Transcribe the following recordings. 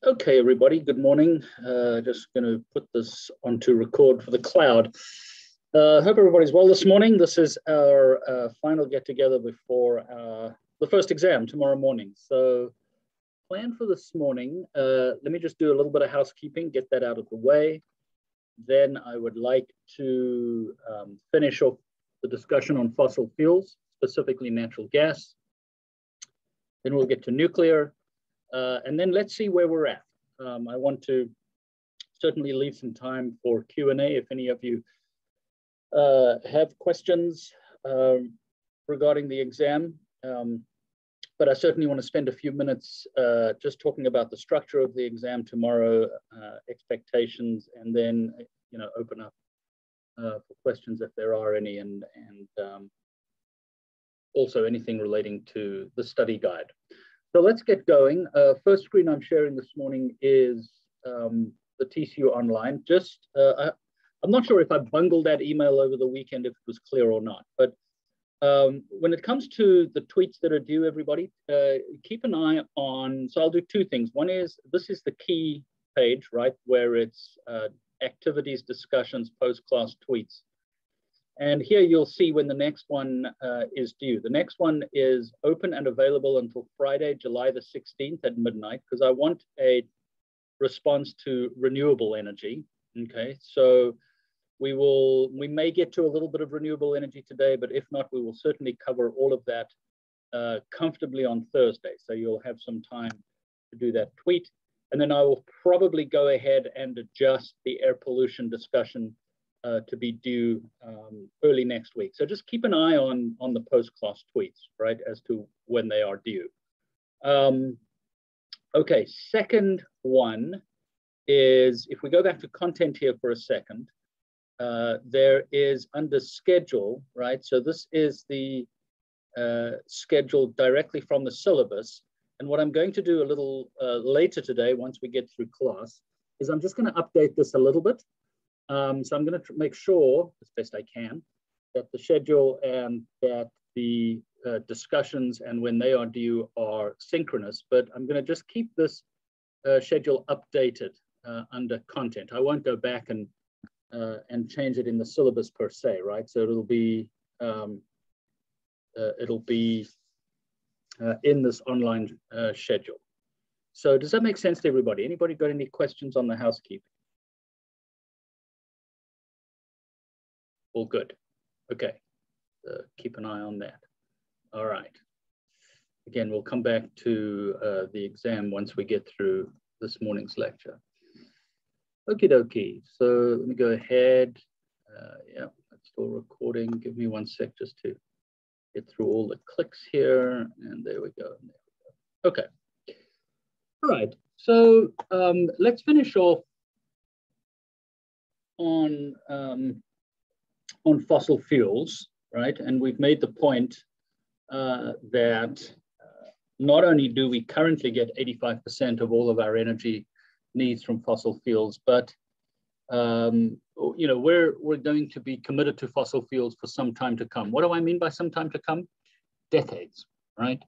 Okay, everybody, good morning. Just going to put this onto record for the cloud. Hope everybody's well this morning. This is our final get together before the first exam tomorrow morning. So plan for this morning, let me just do a little bit of housekeeping, get that out of the way. Then I would like to finish off the discussion on fossil fuels, specifically natural gas. Then we'll get to nuclear. And then let's see where we're at. I want to certainly leave some time for Q&A if any of you have questions regarding the exam. But I certainly want to spend a few minutes just talking about the structure of the exam tomorrow, expectations, and then open up for questions if there are any, and also anything relating to the study guide. So let's get going. First screen I'm sharing this morning is the TCU Online. I'm not sure if I bungled that email over the weekend, if it was clear or not, but when it comes to the tweets that are due, everybody, keep an eye on, so I'll do two things. One is, this is the key page, right, where it's activities, discussions, post-class tweets. And here you'll see when the next one is due. The next one is open and available until Friday, July the 16th at midnight, because I want a response to renewable energy. Okay, so we may get to a little bit of renewable energy today, but if not, we will certainly cover all of that comfortably on Thursday. So you'll have some time to do that tweet. And then I will probably go ahead and adjust the air pollution discussion to be due early next week. So just keep an eye on the post-class tweets, right, as to when they are due. Okay, second one is, if we go back to content here for a second, there is under schedule, right? So this is the schedule directly from the syllabus. And what I'm going to do a little later today, once we get through class, is I'm just going to update this a little bit. So I'm going to make sure, as best I can, that the schedule and that the discussions and when they are due are synchronous, but I'm going to just keep this schedule updated under content. I won't go back and change it in the syllabus per se, right? So it'll be in this online schedule. So does that make sense to everybody? Anybody got any questions on the housekeeping? All good. Okay. Keep an eye on that. All right. Again, we'll come back to the exam once we get through this morning's lecture. Okie dokie. So let me go ahead. Yeah, that's still recording. Give me one sec just to get through all the clicks here. And there we go. Okay. All right. So let's finish off on fossil fuels, right? And we've made the point that not only do we currently get 85% of all of our energy needs from fossil fuels, but we're going to be committed to fossil fuels for some time to come. What do I mean by some time to come? Decades, right?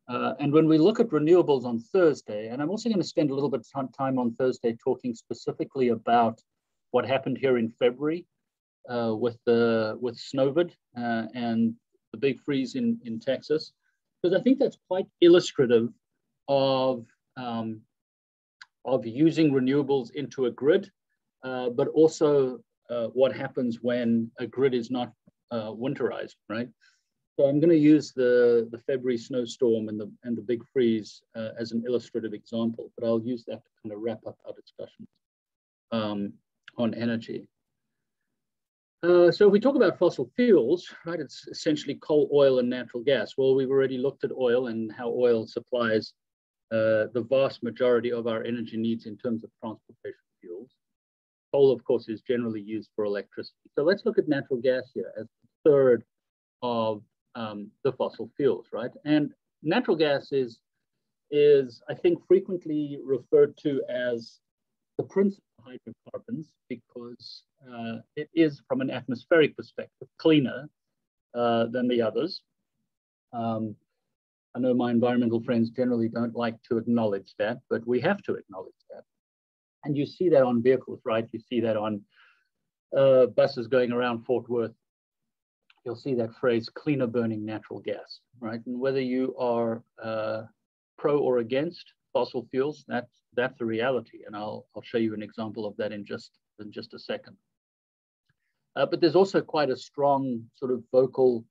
And when we look at renewables on Thursday, and I'm also going to spend a little bit of time on Thursday talking specifically about what happened here in February, with snowvid and the big freeze in Texas, because I think that's quite illustrative of using renewables into a grid, but also what happens when a grid is not winterized, right? So I'm going to use the February snowstorm and the big freeze as an illustrative example, but I'll use that to kind of wrap up our discussion on energy. So if we talk about fossil fuels, right, it's essentially coal, oil, and natural gas. Well, we've already looked at oil and how oil supplies the vast majority of our energy needs in terms of transportation fuels. Coal, of course, is generally used for electricity. So let's look at natural gas here as the third of the fossil fuels, right? And natural gas is I think, frequently referred to as the prince of hydrocarbons because it is, from an atmospheric perspective, cleaner than the others. I know my environmental friends generally don't like to acknowledge that, but we have to acknowledge that. And you see that on vehicles, right? You see that on buses going around Fort Worth. You'll see that phrase, cleaner burning natural gas, right? And whether you are pro or against fossil fuels, that's a reality. And I'll show you an example of that in just a second. But there's also quite a strong sort of vocal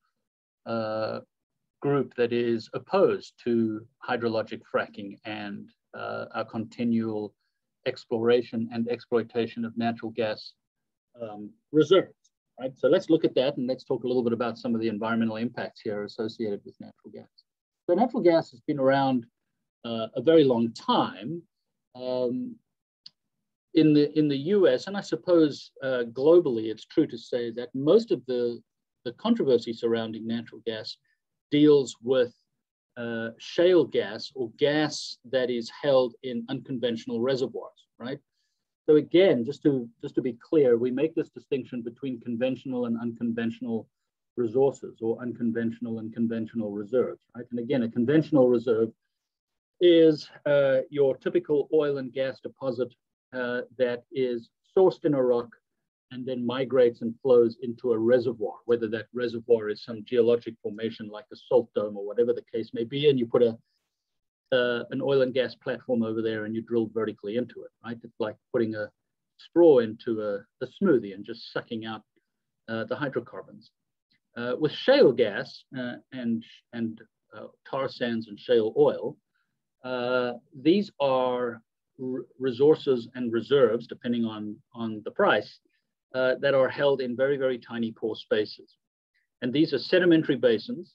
group that is opposed to hydrologic fracking and our continual exploration and exploitation of natural gas reserves, right? So let's look at that and let's talk a little bit about some of the environmental impacts here associated with natural gas. So natural gas has been around a very long time. In the US, and I suppose globally, it's true to say that most of the controversy surrounding natural gas deals with shale gas or gas that is held in unconventional reservoirs, right? So again, just to be clear, we make this distinction between conventional and unconventional resources, or unconventional and conventional reserves, right? And again, a conventional reserve is your typical oil and gas deposit that is sourced in a rock and then migrates and flows into a reservoir, whether that reservoir is some geologic formation like a salt dome or whatever the case may be, and you put an oil and gas platform over there and you drill vertically into it, right? It's like putting a straw into a smoothie and just sucking out the hydrocarbons. With shale gas and tar sands and shale oil, these are resources and reserves, depending on the price, that are held in very, very tiny pore spaces. And these are sedimentary basins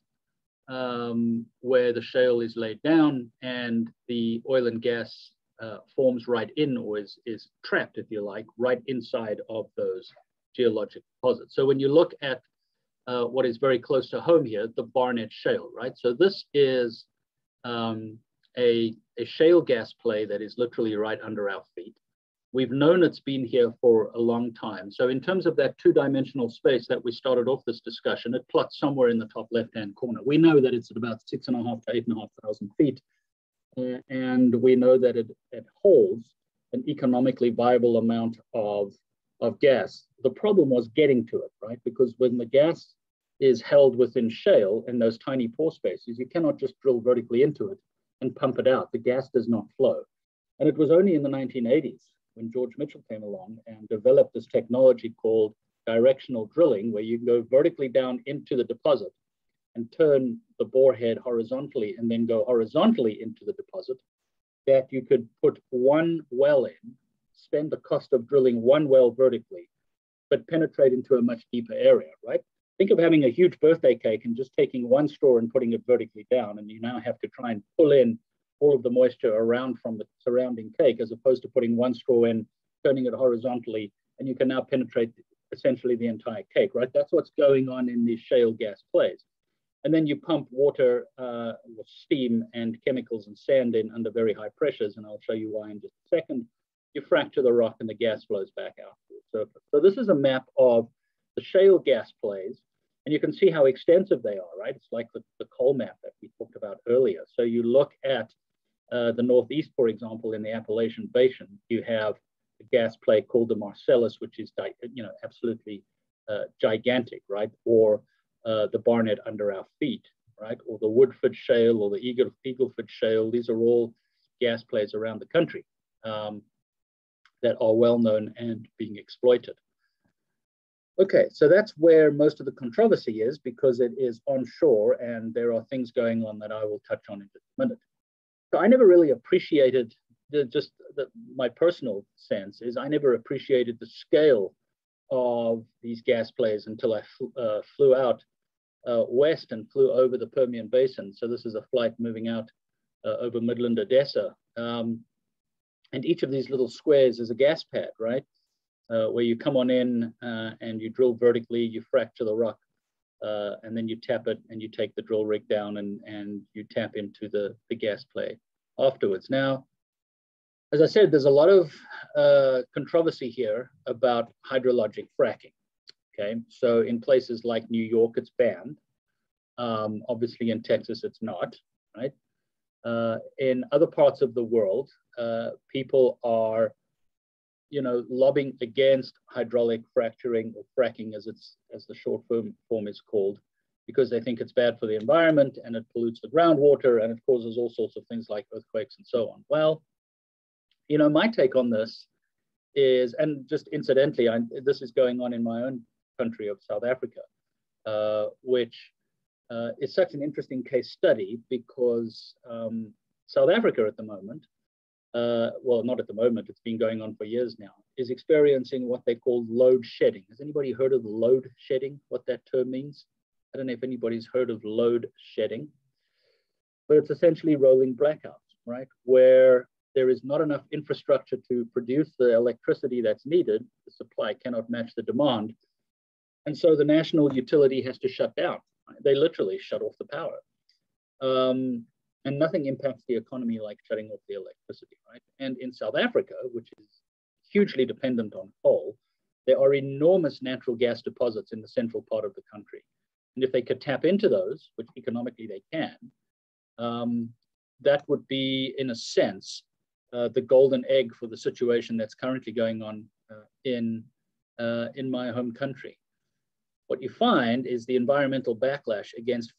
where the shale is laid down and the oil and gas forms right in, or is trapped, if you like, right inside of those geologic deposits. So when you look at what is very close to home here, the Barnett Shale, right? So this is a shale gas play that is literally right under our feet. We've known it's been here for a long time. So in terms of that two-dimensional space that we started off this discussion, it plots somewhere in the top left-hand corner. We know that it's at about 6,500 to 8,500 feet. And we know that it holds an economically viable amount of gas. The problem was getting to it, right? Because when the gas is held within shale in those tiny pore spaces, you cannot just drill vertically into it and pump it out. The gas does not flow. And it was only in the 1980s when George Mitchell came along and developed this technology called directional drilling, where you can go vertically down into the deposit and turn the bore head horizontally and then go horizontally into the deposit, that you could put one well in, spend the cost of drilling one well vertically, but penetrate into a much deeper area, right? Think of having a huge birthday cake and just taking one straw and putting it vertically down, and you now have to try and pull in all of the moisture around from the surrounding cake, as opposed to putting one straw in, turning it horizontally, and you can now penetrate essentially the entire cake, right? That's what's going on in these shale gas plays. And then you pump water, steam and chemicals and sand in under very high pressures, and I'll show you why in just a second. You fracture the rock and the gas flows back out to the surface. So this is a map of the shale gas plays, and you can see how extensive they are, right? It's like the coal map that we talked about earlier. So you look at the Northeast, for example, in the Appalachian Basin, you have a gas play called the Marcellus, which is absolutely gigantic, right? Or the Barnett under our feet, right? Or the Woodford Shale or the Eagleford Shale. These are all gas plays around the country that are well known and being exploited. Okay, so that's where most of the controversy is, because it is onshore and there are things going on that I will touch on in just a minute. So I never really appreciated, my personal sense is I never appreciated the scale of these gas plays until I flew out west and flew over the Permian Basin. So this is a flight moving out over Midland, Odessa. And each of these little squares is a gas pad, right? Where you come on in and you drill vertically, you fracture the rock, and then you tap it and you take the drill rig down and you tap into the gas play afterwards. Now, as I said, there's a lot of controversy here about hydrologic fracking, okay? So in places like New York, it's banned. Obviously in Texas, it's not. right? In other parts of the world, people are, lobbying against hydraulic fracturing or fracking, as the short form is called, because they think it's bad for the environment and it pollutes the groundwater and it causes all sorts of things like earthquakes and so on. Well, my take on this is, and just incidentally, this is going on in my own country of South Africa, which is such an interesting case study because South Africa at the moment, well, not at the moment, it's been going on for years now, is experiencing what they call load shedding. Has anybody heard of load shedding, what that term means? I don't know if anybody's heard of load shedding, but it's essentially rolling blackouts, right? Where there is not enough infrastructure to produce the electricity that's needed. The supply cannot match the demand. And so the national utility has to shut down. Right? They literally shut off the power. And nothing impacts the economy like shutting off the electricity, right? And in South Africa, which is hugely dependent on coal, there are enormous natural gas deposits in the central part of the country. And if they could tap into those, which economically they can, that would be, in a sense, the golden egg for the situation that's currently going on in my home country. What you find is the environmental backlash against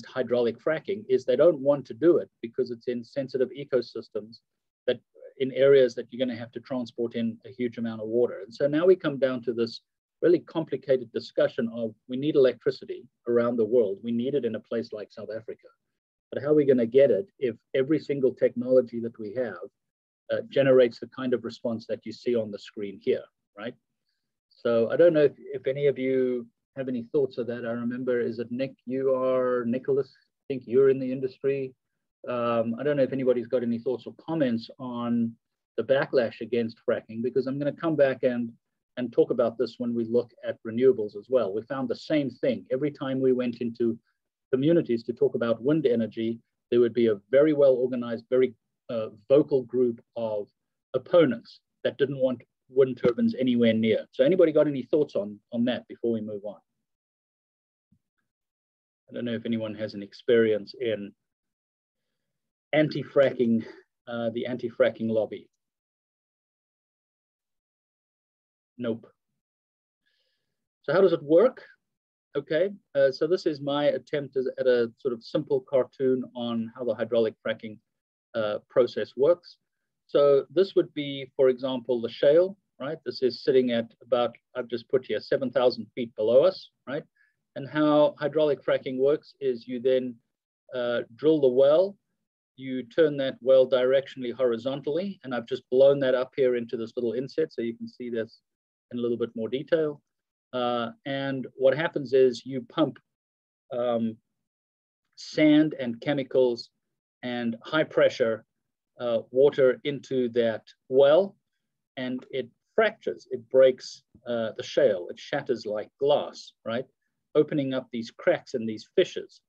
hydraulic fracking is they don't want to do it because it's in sensitive ecosystems, that in areas that you're going to have to transport in a huge amount of water. And so now we come down to this really complicated discussion of, we need electricity around the world. We need it in a place like South Africa. But how are we going to get it if every single technology that we have generates the kind of response that you see on the screen here, right? So I don't know if any of you have any thoughts of that. I remember, is it Nick? You are Nicholas. I think you're in the industry. I don't know if anybody's got any thoughts or comments on the backlash against fracking, because I'm going to come back and talk about this when we look at renewables as well. We found the same thing. Every time we went into communities to talk about wind energy, there would be a very well organized, very vocal group of opponents that didn't want wind turbines anywhere near. So anybody got any thoughts on that before we move on? I don't know if anyone has an experience in anti-fracking, the anti-fracking lobby. Nope. So how does it work? Okay, so this is my attempt at a sort of simple cartoon on how the hydraulic fracking process works. So this would be, for example, the shale, right? This is sitting at about, I've just put here, 7,000 feet below us, right? And how hydraulic fracking works is you then drill the well, you turn that well directionally horizontally, and I've just blown that up here into this little inset so you can see this in a little bit more detail. And what happens is you pump sand and chemicals and high pressure water into that well, and it fractures, it breaks the shale, it shatters like glass, right? Opening up these cracks and these fissures.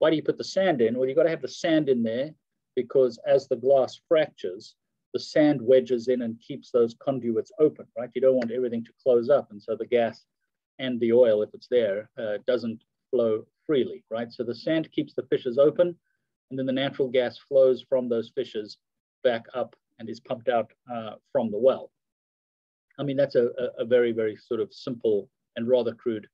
Why do you put the sand in? Well, you've got to have the sand in there because as the glass fractures, the sand wedges in and keeps those conduits open, right? You don't want everything to close up, and so the gas and the oil, if it's there, doesn't flow freely, right? So the sand keeps the fissures open, and then the natural gas flows from those fissures back up and is pumped out from the well. I mean, that's a very, very sort of simple and rather crude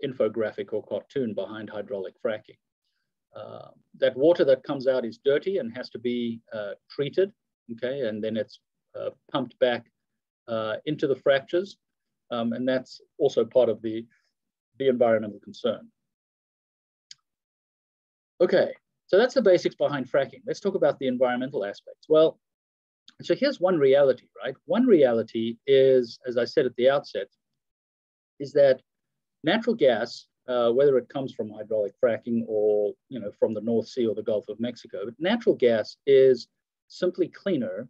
infographic or cartoon behind hydraulic fracking. That water that comes out is dirty and has to be treated, okay? And then it's pumped back into the fractures. And that's also part of the environmental concern. Okay, so that's the basics behind fracking. Let's talk about the environmental aspects. Well, so here's one reality, right? One reality is, as I said at the outset, is that natural gas, whether it comes from hydraulic fracking or from the North Sea or the Gulf of Mexico, but natural gas is simply cleaner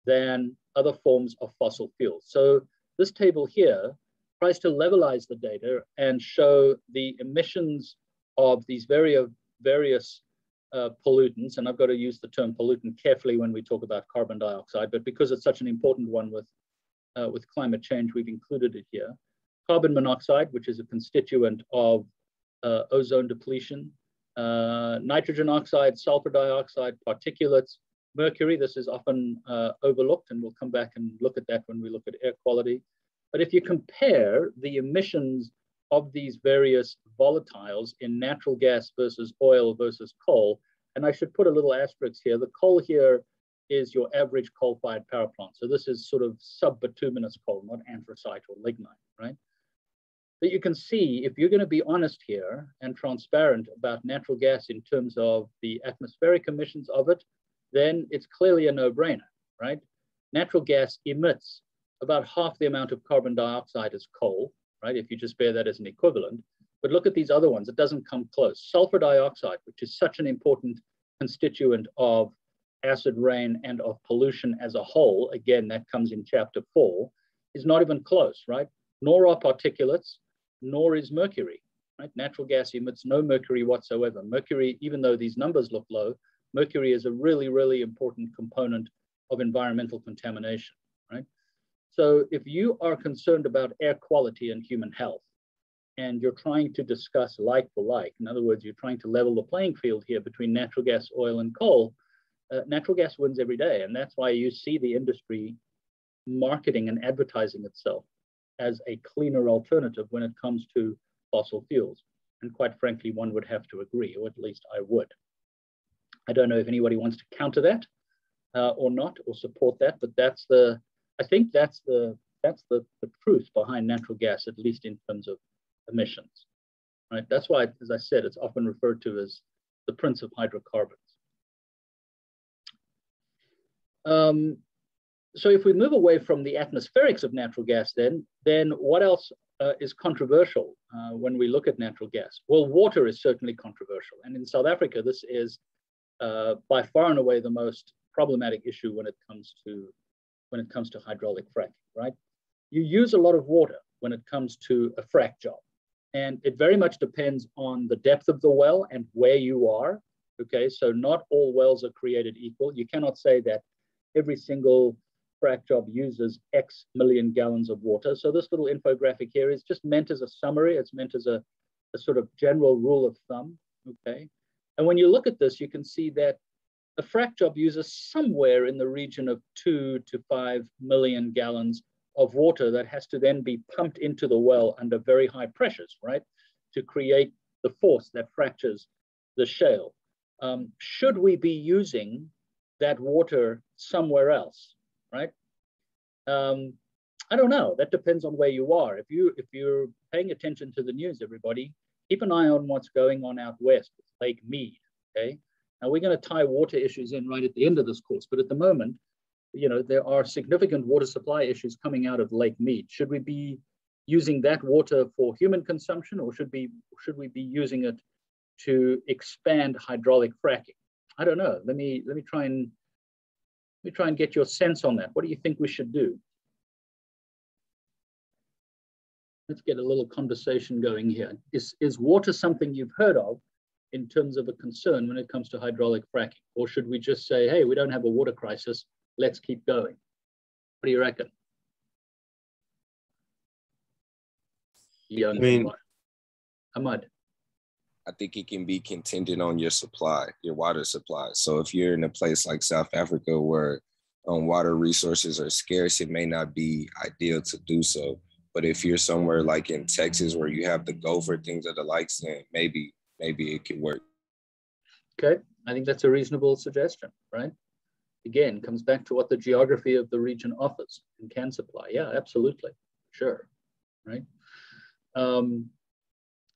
than other forms of fossil fuels. So this table here tries to levelize the data and show the emissions of these various pollutants, and I've got to use the term pollutant carefully when we talk about carbon dioxide, but because it's such an important one with climate change, we've included it here. Carbon monoxide, which is a constituent of ozone depletion, nitrogen oxide, sulfur dioxide, particulates, mercury. This is often overlooked, and we'll come back and look at that when we look at air quality. But if you compare the emissions of these various volatiles in natural gas versus oil versus coal, and I should put a little asterisk here, the coal here is your average coal-fired power plant. So this is sort of sub-bituminous coal, not anthracite or lignite, right? But you can see, if you're going to be honest here and transparent about natural gas in terms of the atmospheric emissions of it, then it's clearly a no-brainer, right? Natural gas emits about half the amount of carbon dioxide as coal, right? If you just bear that as an equivalent. But look at these other ones, it doesn't come close. Sulfur dioxide, which is such an important constituent of acid rain and of pollution as a whole, again, that comes in chapter 4, is not even close, right? Nor are particulates, nor is mercury, right? Natural gas emits no mercury whatsoever. Mercury, even though these numbers look low, mercury is a really, really important component of environmental contamination, right? So if you are concerned about air quality and human health, and you're trying to discuss like for like, in other words, you're trying to level the playing field here between natural gas, oil, and coal, natural gas wins every day. And that's why you see the industry marketing and advertising itself as a cleaner alternative when it comes to fossil fuels. And quite frankly, one would have to agree, or at least I would. I don't know if anybody wants to counter that or not, or support that, but I think that's the truth behind natural gas, at least in terms of emissions, right? That's why, as I said, it's often referred to as the prince of hydrocarbons. So if we move away from the atmospherics of natural gas, then what else is controversial when we look at natural gas? Well, water is certainly controversial. And in South Africa, this is by far and away the most problematic issue when it comes to hydraulic fracking, right? You use a lot of water when it comes to a frack job. And it very much depends on the depth of the well and where you are, okay? So not all wells are created equal. You cannot say that every single frack job uses X million gallons of water. So this little infographic here is just meant as a summary. It's meant as a sort of general rule of thumb, okay? And when you look at this, you can see that a frack job uses somewhere in the region of 2 to 5 million gallons of water that has to then be pumped into the well under very high pressures, right? To create the force that fractures the shale. Should we be using that water somewhere else, right? I don't know. That depends on where you are. If you're paying attention to the news, everybody, keep an eye on what's going on out west, Lake Mead, okay? Now we're going to tie water issues in right at the end of this course, but at the moment, you know, there are significant water supply issues coming out of Lake Mead. Should we be using that water for human consumption, or should we be using it to expand hydraulic fracking? I don't know. Let me try and get your sense on that. What do you think we should do? Let's get a little conversation going here. Is water something you've heard of in terms of a concern when it comes to hydraulic fracking? Or should we just say, hey, we don't have a water crisis, let's keep going? What do you reckon? Young Ahmad. I think it can be contingent on your supply, your water supply. So if you're in a place like South Africa where water resources are scarce, it may not be ideal to do so. But if you're somewhere like in Texas where you have the gopher, things of the likes, then maybe it can work. Okay, I think that's a reasonable suggestion, right? Again, comes back to what the geography of the region offers and can supply. Yeah, absolutely, sure, right?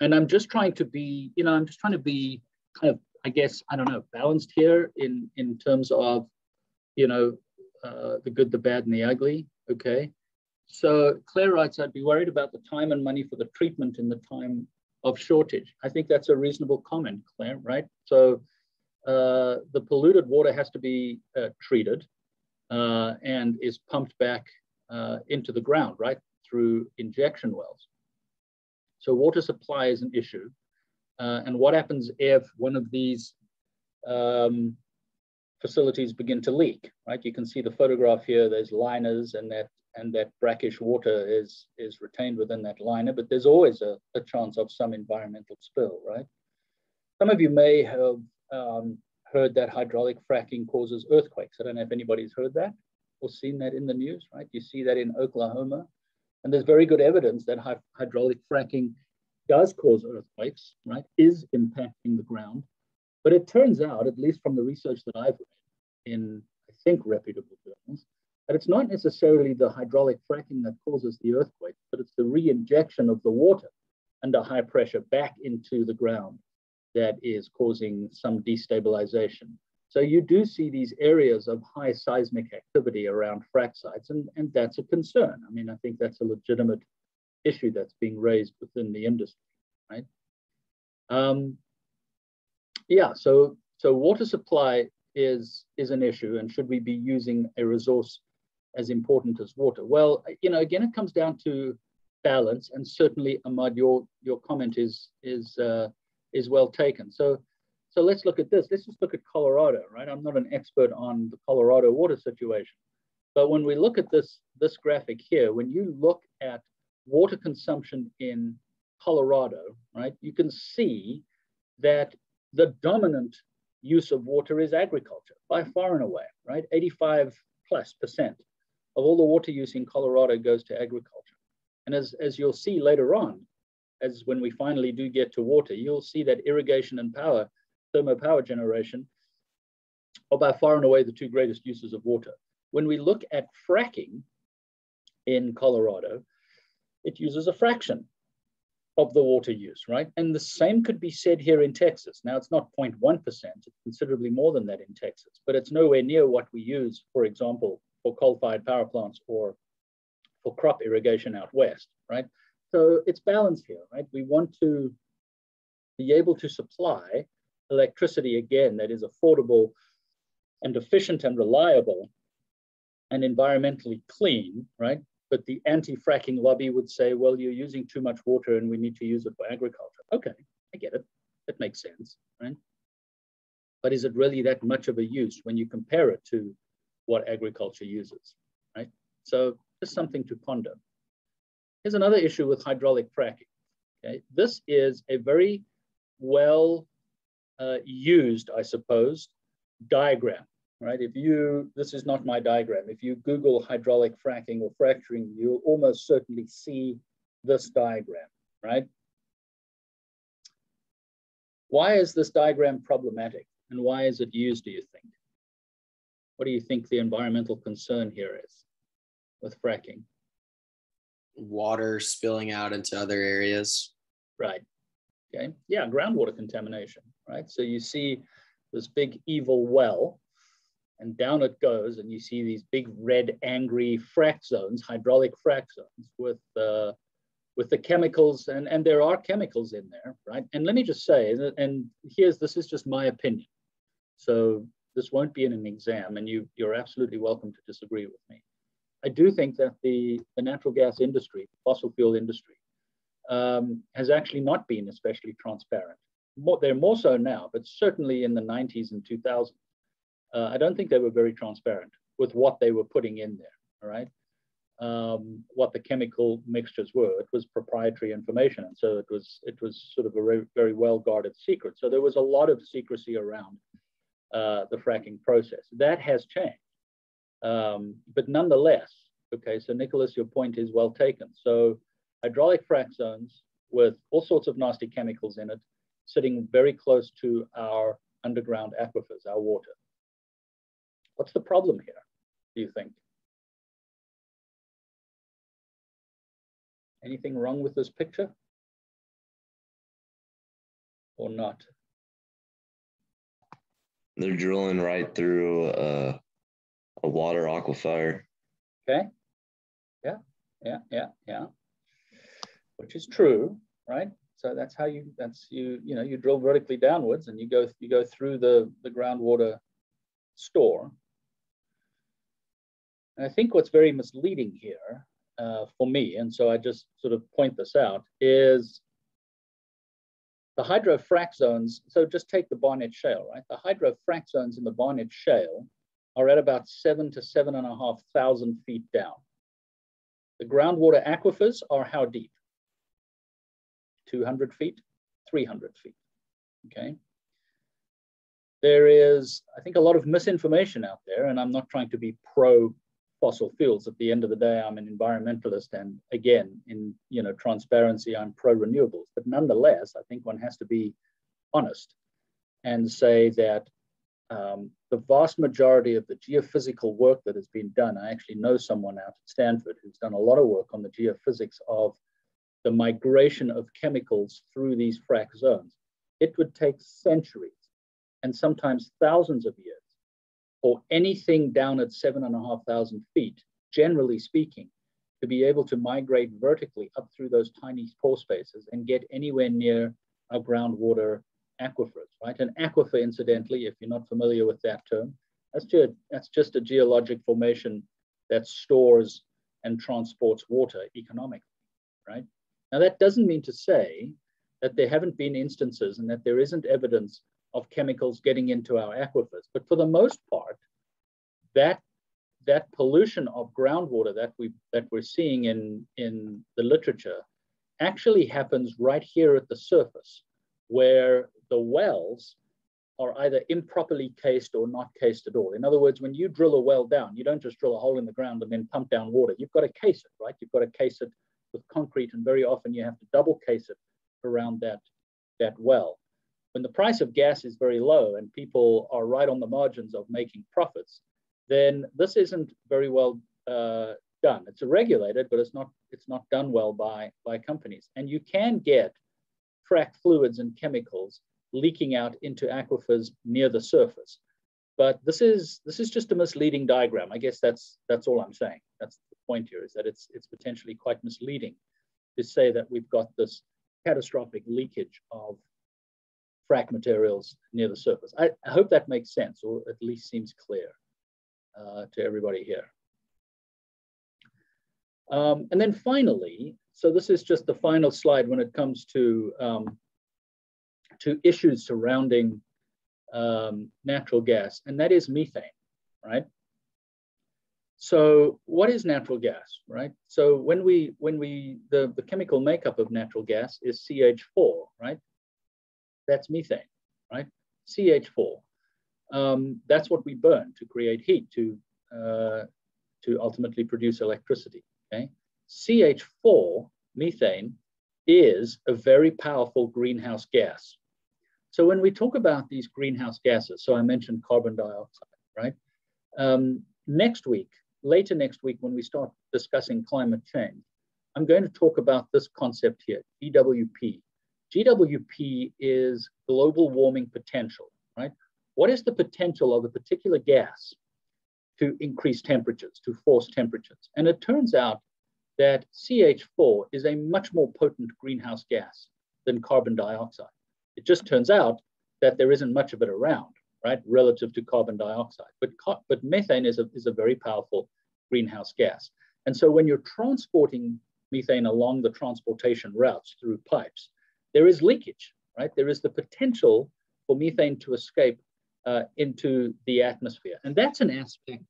And I'm just trying to be, kind of, I guess, I don't know, balanced here in terms of, the good, the bad, and the ugly, okay? So Claire writes, I'd be worried about the time and money for the treatment in the time of shortage. I think that's a reasonable comment, Claire, right? So the polluted water has to be treated and is pumped back into the ground, right, through injection wells. So water supply is an issue. And what happens if one of these facilities begin to leak, right? You can see the photograph here, there's liners and that brackish water is retained within that liner, but there's always a chance of some environmental spill, right? Some of you may have heard that hydraulic fracking causes earthquakes. I don't know if anybody's heard that or seen that in the news, right? You see that in Oklahoma. And there's very good evidence that hydraulic fracking does cause earthquakes, right? Is impacting the ground. But it turns out, at least from the research that I've read in, I think, reputable journals, that it's not necessarily the hydraulic fracking that causes the earthquake, but it's the re-injection of the water under high pressure back into the ground that is causing some destabilization. So you do see these areas of high seismic activity around frac sites, and that's a concern. I mean, I think that's a legitimate issue that's being raised within the industry, right? Yeah, so water supply is an issue, and should we be using a resource as important as water? Well, you know, again, it comes down to balance, and certainly, Ahmad, your comment is well taken. So let's look at this. Let's just look at Colorado, right? I'm not an expert on the Colorado water situation, but when we look at this graphic here, when you look at water consumption in Colorado, right, you can see that the dominant use of water is agriculture by far and away, right? 85+% of all the water use in Colorado goes to agriculture. And as you'll see later on, as when we finally do get to water, you'll see that irrigation and power, thermal power generation, are by far and away the two greatest uses of water. When we look at fracking in Colorado, it uses a fraction of the water use, right? And the same could be said here in Texas. Now, it's not 0.1%, it's considerably more than that in Texas, but it's nowhere near what we use, for example, for coal-fired power plants or for crop irrigation out west, right? So it's balanced here, right? We want to be able to supply electricity, again, that is affordable and efficient and reliable and environmentally clean, right? But the anti-fracking lobby would say, well, you're using too much water and we need to use it for agriculture. Okay, I get it. That makes sense, right? But is it really that much of a use when you compare it to what agriculture uses, right? So just something to ponder. Here's another issue with hydraulic fracking. Okay? This is a very well used, I suppose, diagram, right? This is not my diagram. If you Google hydraulic fracking or fracturing, you'll almost certainly see this diagram, right? Why is this diagram problematic? And why is it used, do you think? What do you think the environmental concern here is with fracking? Water spilling out into other areas. Right. Okay. Yeah, groundwater contamination, right? So you see this big evil well, and down it goes, and you see these big red angry frac zones, hydraulic frac zones with the chemicals, and there are chemicals in there, right? And let me just say, and this is just my opinion. So this won't be in an exam, and you're absolutely welcome to disagree with me. I do think that the natural gas industry, fossil fuel industry, has actually not been especially transparent. They're more so now, but certainly in the 90s and 2000s, I don't think they were very transparent with what they were putting in there, all right? What the chemical mixtures were. It was proprietary information, and so it was sort of a very well-guarded secret. So there was a lot of secrecy around the fracking process. That has changed. But nonetheless, okay, so Nicholas, your point is well taken. So hydraulic frac zones with all sorts of nasty chemicals in it, sitting very close to our underground aquifers, our water. What's the problem here, do you think? Anything wrong with this picture? Or not? They're drilling right through a water aquifer. Okay. Yeah. Which is true, right? So that's how you drill vertically downwards, and you go through the groundwater store. And I think what's very misleading here for me, and so I just sort of point this out, is the hydrofrac zones. So just take the Barnett Shale, right? The hydrofrac zones in the Barnett Shale are at about 7,000 to 7,500 feet down. The groundwater aquifers are how deep? 200 feet, 300 feet, okay? there is, I think, a lot of misinformation out there, and I'm not trying to be pro fossil fuels. At the end of the day, I'm an environmentalist, and again, in transparency, I'm pro renewables. But nonetheless, I think one has to be honest and say that the vast majority of the geophysical work that has been done, I actually know someone out at Stanford who's done a lot of work on the geophysics of the migration of chemicals through these frac zones. It would take centuries and sometimes thousands of years for anything down at 7,500 feet, generally speaking, to be able to migrate vertically up through those tiny pore spaces and get anywhere near our groundwater aquifers, right? An aquifer, incidentally, if you're not familiar with that term, that's just a geologic formation that stores and transports water economically, right? Now, that doesn't mean to say that there haven't been instances and that there isn't evidence of chemicals getting into our aquifers. But for the most part, that pollution of groundwater that we're seeing in the literature actually happens right here at the surface, where the wells are either improperly cased or not cased at all. In other words, when you drill a well down, you don't just drill a hole in the ground and then pump down water. You've got to case it, right? You've got to case it with concrete, and very often you have to double case it around that well. When the price of gas is very low and people are right on the margins of making profits, then this isn't very well done. It's regulated, but it's not done well by companies. And you can get frac fluids and chemicals leaking out into aquifers near the surface. But this is just a misleading diagram. I guess that's all I'm saying. That's the point here, is that it's potentially quite misleading to say that we've got this catastrophic leakage of frac materials near the surface. I hope that makes sense, or at least seems clear to everybody here. And then finally, so this is just the final slide when it comes to issues surrounding natural gas, and that is methane, right? So what is natural gas, right? So when the chemical makeup of natural gas is CH4, right? That's methane, right? CH4. That's what we burn to create heat, to ultimately produce electricity, okay? CH4, methane, is a very powerful greenhouse gas. So when we talk about these greenhouse gases, so I mentioned carbon dioxide, right? Later next week, when we start discussing climate change, I'm going to talk about this concept here, GWP. GWP is global warming potential, right? What is the potential of a particular gas to increase temperatures, to force temperatures? And it turns out that CH4 is a much more potent greenhouse gas than carbon dioxide. It just turns out that there isn't much of it around, right, relative to carbon dioxide. But methane is a very powerful greenhouse gas. And so when you're transporting methane along the transportation routes through pipes, there is leakage, right? There is the potential for methane to escape into the atmosphere. And that's an aspect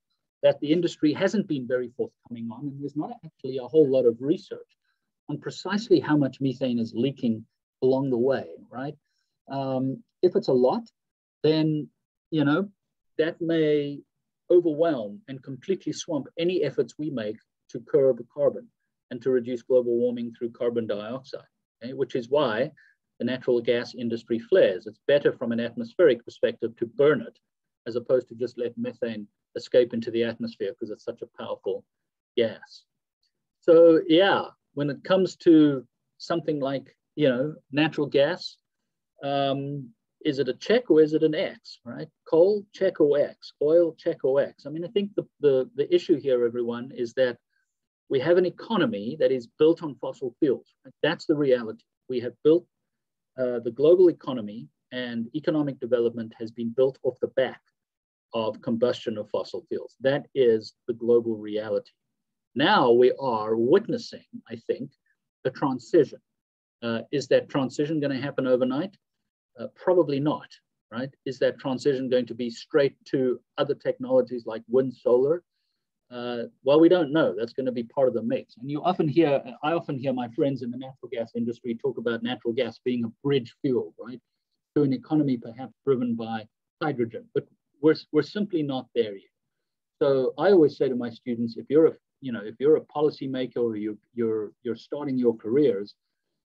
that the industry hasn't been very forthcoming on, and there's not actually a whole lot of research on precisely how much methane is leaking along the way, right? If it's a lot, then, that may overwhelm and completely swamp any efforts we make to curb carbon and to reduce global warming through carbon dioxide, okay? Which is why the natural gas industry flares. It's better from an atmospheric perspective to burn it as opposed to just let methane escape into the atmosphere because it's such a powerful gas. So yeah, when it comes to something like, natural gas, is it a check or is it an X, right? Coal, check or X, oil, check or X. I mean, I think the issue here, everyone, is that we have an economy that is built on fossil fuels. Right? That's the reality. We have built the global economy, and economic development has been built off the back of combustion of fossil fuels. That is the global reality. Now we are witnessing, I think, a transition. Is that transition going to happen overnight? Probably not, right? Is that transition going to be straight to other technologies like wind, solar? Well, we don't know. That's going to be part of the mix. And I often hear my friends in the natural gas industry talk about natural gas being a bridge fuel, right? To an economy perhaps driven by hydrogen, but we're simply not there yet. So I always say to my students, if you're a policymaker or you're starting your careers,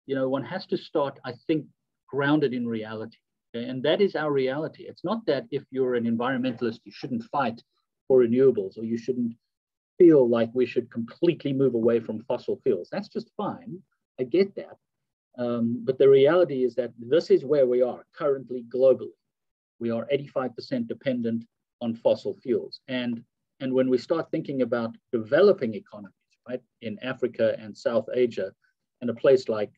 one has to start, I think, grounded in reality. Okay? And that is our reality. It's not that if you're an environmentalist, you shouldn't fight for renewables, or you shouldn't feel like we should completely move away from fossil fuels. That's just fine. I get that. But the reality is that this is where we are currently globally. We are 85% dependent on fossil fuels. And when we start thinking about developing economies, right, in Africa and South Asia, and a place like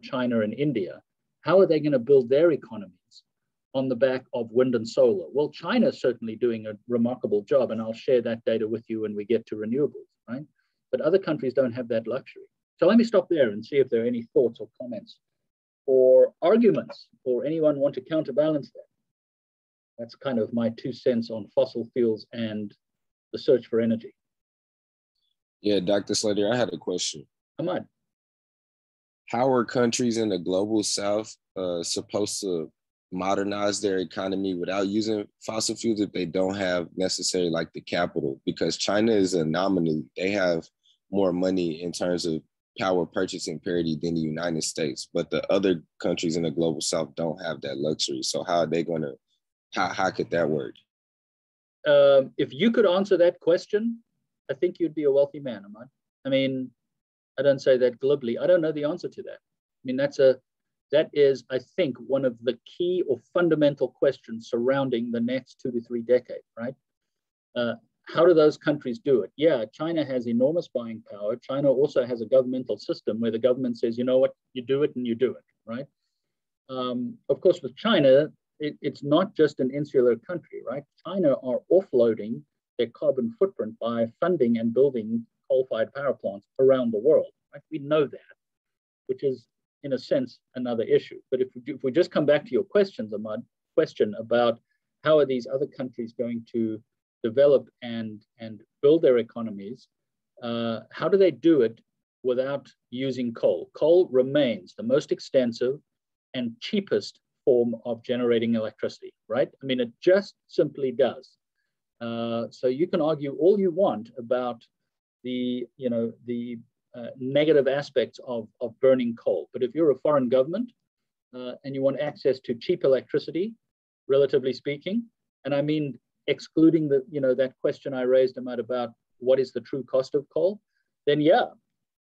China and India, how are they going to build their economies on the back of wind and solar? Well, China is certainly doing a remarkable job, and I'll share that data with you when we get to renewables, right? But other countries don't have that luxury. So let me stop there and see if there are any thoughts or comments or arguments, or anyone want to counterbalance that. That's kind of my 2 cents on fossil fuels and the search for energy. Yeah, Dr. Slater, I had a question. Come on. How are countries in the global south supposed to modernize their economy without using fossil fuels if they don't have necessarily like the capital? Because China is an anomaly. They have more money in terms of power purchasing parity than the United States, but the other countries in the global south don't have that luxury. So how are they going to, how could that work? If you could answer that question, I think you'd be a wealthy man, Ahmad. I mean, I don't say that glibly. I don't know the answer to that. I mean, that is, I think, one of the key or fundamental questions surrounding the next 2 to 3 decades, right? How do those countries do it? Yeah, China has enormous buying power. China also has a governmental system where the government says, you know what, you do it and you do it, right? Of course, with China, it's not just an insular country, right? China are offloading their carbon footprint by funding and building coal-fired power plants around the world, right? We know that, which is, in a sense, another issue. But if we just come back to your questions, Ahmad, question about how are these other countries going to develop and build their economies, how do they do it without using coal? Coal remains the most extensive and cheapest form of generating electricity, right? I mean, it just simply does. So you can argue all you want about the negative aspects of burning coal. But if you're a foreign government and you want access to cheap electricity, relatively speaking, and I mean, excluding that question I raised about what is the true cost of coal, then yeah,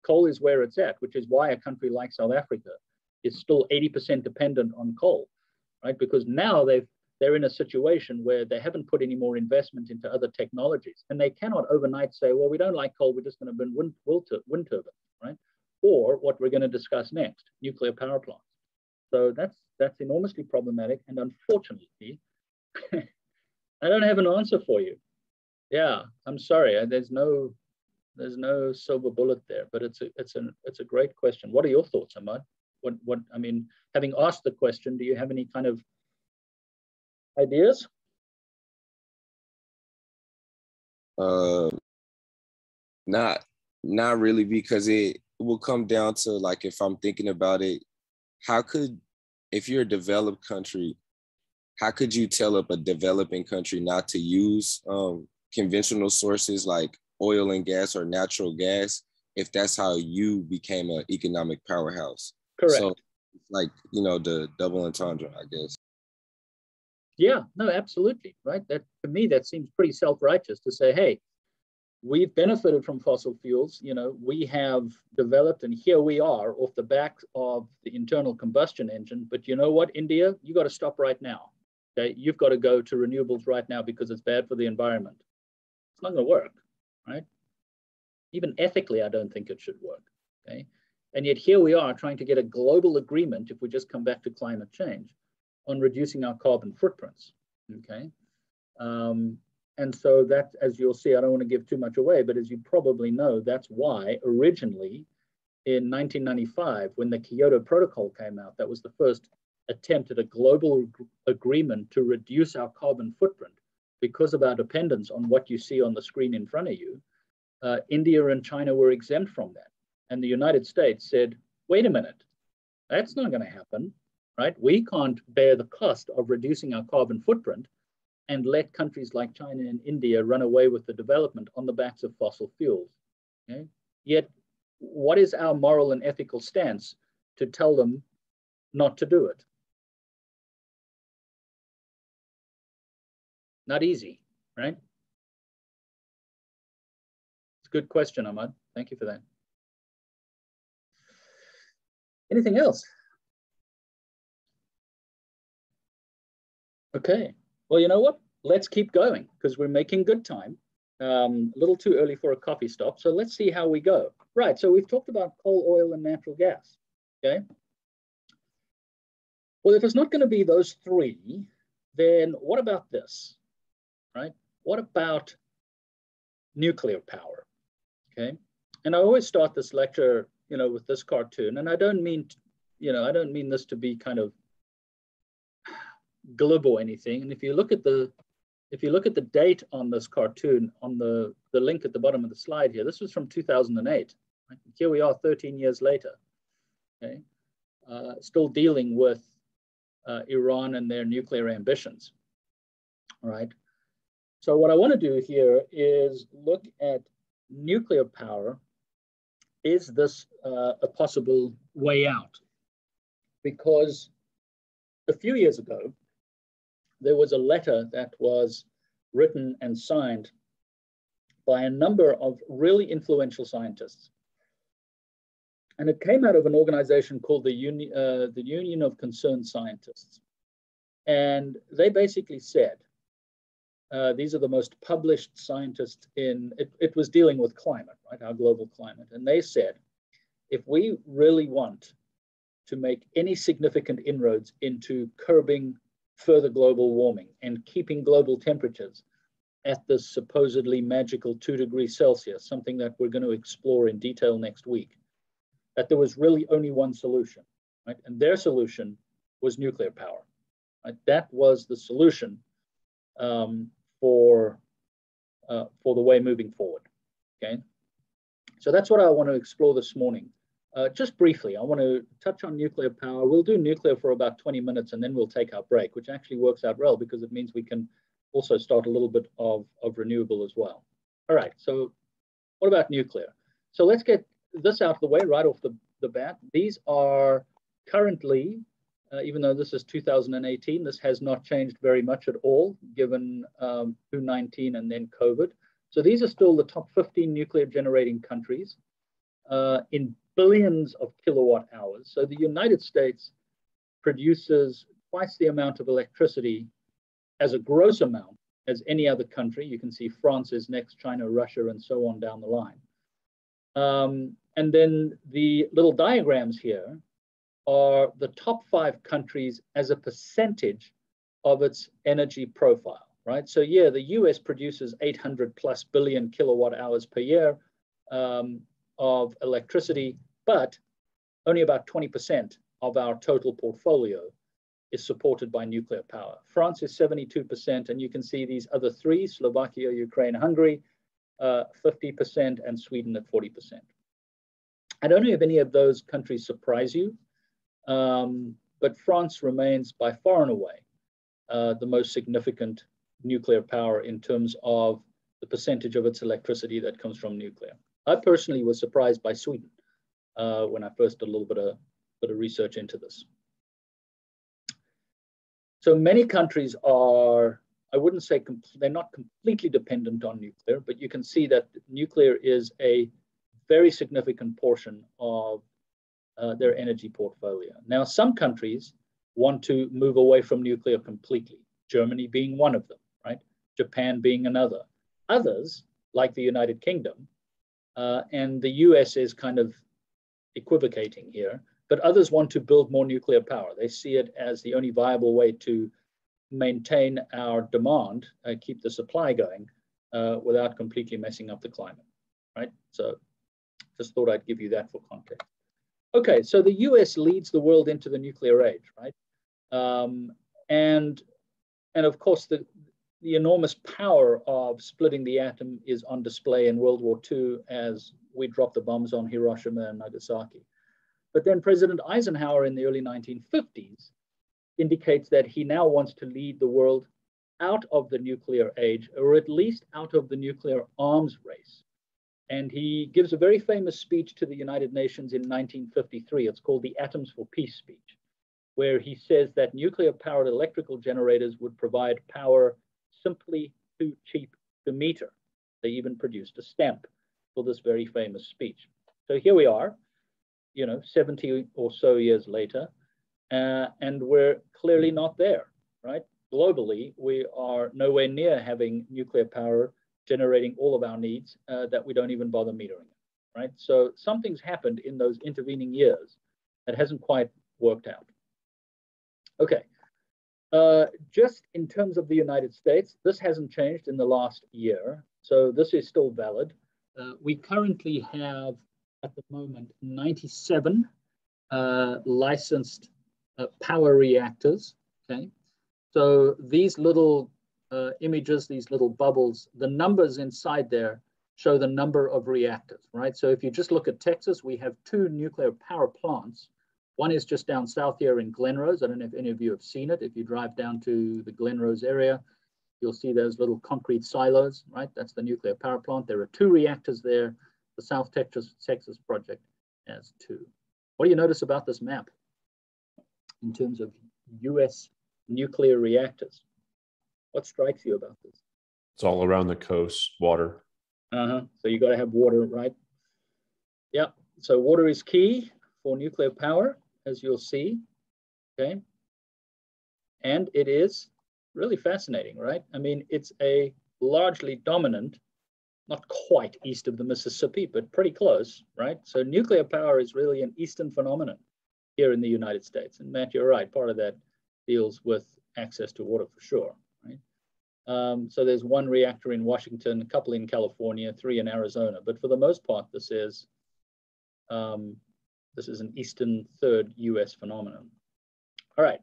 coal is where it's at, which is why a country like South Africa is still 80% dependent on coal, right? Because now they're in a situation where they haven't put any more investment into other technologies, and they cannot overnight say, well, we don't like coal, we're just going to burn wind turbines, right? Or what we're going to discuss next, nuclear power plants. So that's enormously problematic, and unfortunately, I don't have an answer for you. Yeah, I'm sorry. There's no silver bullet there, but it's a great question. What are your thoughts, Ahmad? What I mean, having asked the question, do you have any kind of ideas? Not really, because it will come down to, like, if I'm thinking about it, if you're a developed country, how could you tell up a developing country not to use conventional sources like oil and gas or natural gas if that's how you became an economic powerhouse? Correct. So, like, the double entendre, I guess. Yeah, no, absolutely, right? That, to me, that seems pretty self-righteous to say, hey, we've benefited from fossil fuels, we have developed, and here we are off the back of the internal combustion engine, but you know what, India, you got to stop right now. Okay, you've got to go to renewables right now because it's bad for the environment. It's not going to work, right? Even ethically, I don't think it should work, okay? And yet here we are trying to get a global agreement, if we just come back to climate change, on reducing our carbon footprints, okay? And so that, as you'll see, I don't want to give too much away, but as you probably know, that's why originally in 1995, when the Kyoto Protocol came out, that was the first attempt at a global agreement to reduce our carbon footprint because of our dependence on what you see on the screen in front of you. India and China were exempt from that. And the United States said, wait a minute, that's not going to happen, right? We can't bear the cost of reducing our carbon footprint and let countries like China and India run away with the development on the backs of fossil fuels. Okay? Yet, what is our moral and ethical stance to tell them not to do it? Not easy, right? It's a good question, Ahmad. Thank you for that. Anything else? Okay. Well, you know what? Let's keep going because we're making good time. A little too early for a coffee stop. So let's see how we go. Right. So we've talked about coal, oil, and natural gas. Okay. Well, if it's not going to be those three, then what about this? Right? What about nuclear power? Okay. And I always start this lecture, with this cartoon, and I don't mean, I don't mean this to be kind of glib or anything. And if you look at the date on this cartoon on the link at the bottom of the slide here, this was from 2008. Right? Here we are 13 years later, okay? Still dealing with Iran and their nuclear ambitions, all right? So what I want to do here is look at nuclear power. Is this a possible way out? Because a few years ago, there was a letter that was written and signed by a number of really influential scientists. And it came out of an organization called the Union of Concerned Scientists. And they basically said, these are the most published scientists it was dealing with climate, right, our global climate. And they said, if we really want to make any significant inroads into curbing further global warming and keeping global temperatures at this supposedly magical 2 degrees Celsius, something that we're going to explore in detail next week, that there was really only one solution, right? And their solution was nuclear power. Right? That was the solution for the way moving forward, okay? So that's what I want to explore this morning. Just briefly, I want to touch on nuclear power. We'll do nuclear for about 20 minutes and then we'll take our break, which actually works out well because it means we can also start a little bit of renewable as well. All right, so what about nuclear? So let's get this out of the way right off the bat. These are currently, even though this is 2018, this has not changed very much at all given 2019 and then COVID. So these are still the top 15 nuclear generating countries in billions of kilowatt hours. So the United States produces twice the amount of electricity as a gross amount as any other country. You can see France is next, China, Russia, and so on down the line. And then the little diagrams here are the top 5 countries as a percentage of its energy profile, right? So yeah, the US produces 800+ billion kilowatt hours per year of electricity, but only about 20% of our total portfolio is supported by nuclear power. France is 72%, and you can see these other 3, Slovakia, Ukraine, Hungary, 50%, and Sweden at 40%. I don't know if any of those countries surprise you, but France remains by far and away the most significant nuclear power in terms of the percentage of its electricity that comes from nuclear. I personally was surprised by Sweden when I first did a little bit of research into this. So many countries are, I wouldn't say they're not completely dependent on nuclear, but you can see that nuclear is a very significant portion of their energy portfolio. Now, some countries want to move away from nuclear completely, Germany being one of them, right? Japan being another. Others, like the United Kingdom, and the US is kind of equivocating here, but others want to build more nuclear power. They see it as the only viable way to maintain our demand, keep the supply going without completely messing up the climate, right? So just thought I'd give you that for context. Okay, so the US leads the world into the nuclear age, right? And of course, the enormous power of splitting the atom is on display in World War II as we drop the bombs on Hiroshima and Nagasaki. But then President Eisenhower in the early 1950s indicates that he now wants to lead the world out of the nuclear age, or at least out of the nuclear arms race. And he gives a very famous speech to the United Nations in 1953. It's called the Atoms for Peace speech, where he says that nuclear-powered electrical generators would provide power simply too cheap to meter. They even produced a stamp for this very famous speech. So here we are, 70 or so years later, and we're clearly not there, right? Globally, we are nowhere near having nuclear power generating all of our needs that we don't even bother metering, right? So something's happened in those intervening years that hasn't quite worked out. Okay, just in terms of the United States, this hasn't changed in the last year, so this is still valid. We currently have, at the moment, 97 licensed power reactors, okay? So these little images, these little bubbles, the numbers inside there show the number of reactors, right? So if you just look at Texas, we have 2 nuclear power plants. One is just down south here in Glen Rose. I don't know if any of you have seen it. If you drive down to the Glen Rose area, you'll see those little concrete silos, right? That's the nuclear power plant. There are 2 reactors there. The South Texas project has 2. What do you notice about this map in terms of US nuclear reactors? What strikes you about this? It's all around the coast, water. So you got to have water, right? Yeah, so water is key for nuclear power, as you'll see, okay? And it is really fascinating, right? I mean, it's a largely dominant, not quite east of the Mississippi, but pretty close, right? So nuclear power is really an Eastern phenomenon here in the United States. And Matt, you're right, part of that deals with access to water for sure, right? So there's 1 reactor in Washington, a couple in California, 3 in Arizona. But for the most part, this is an Eastern third US phenomenon. All right.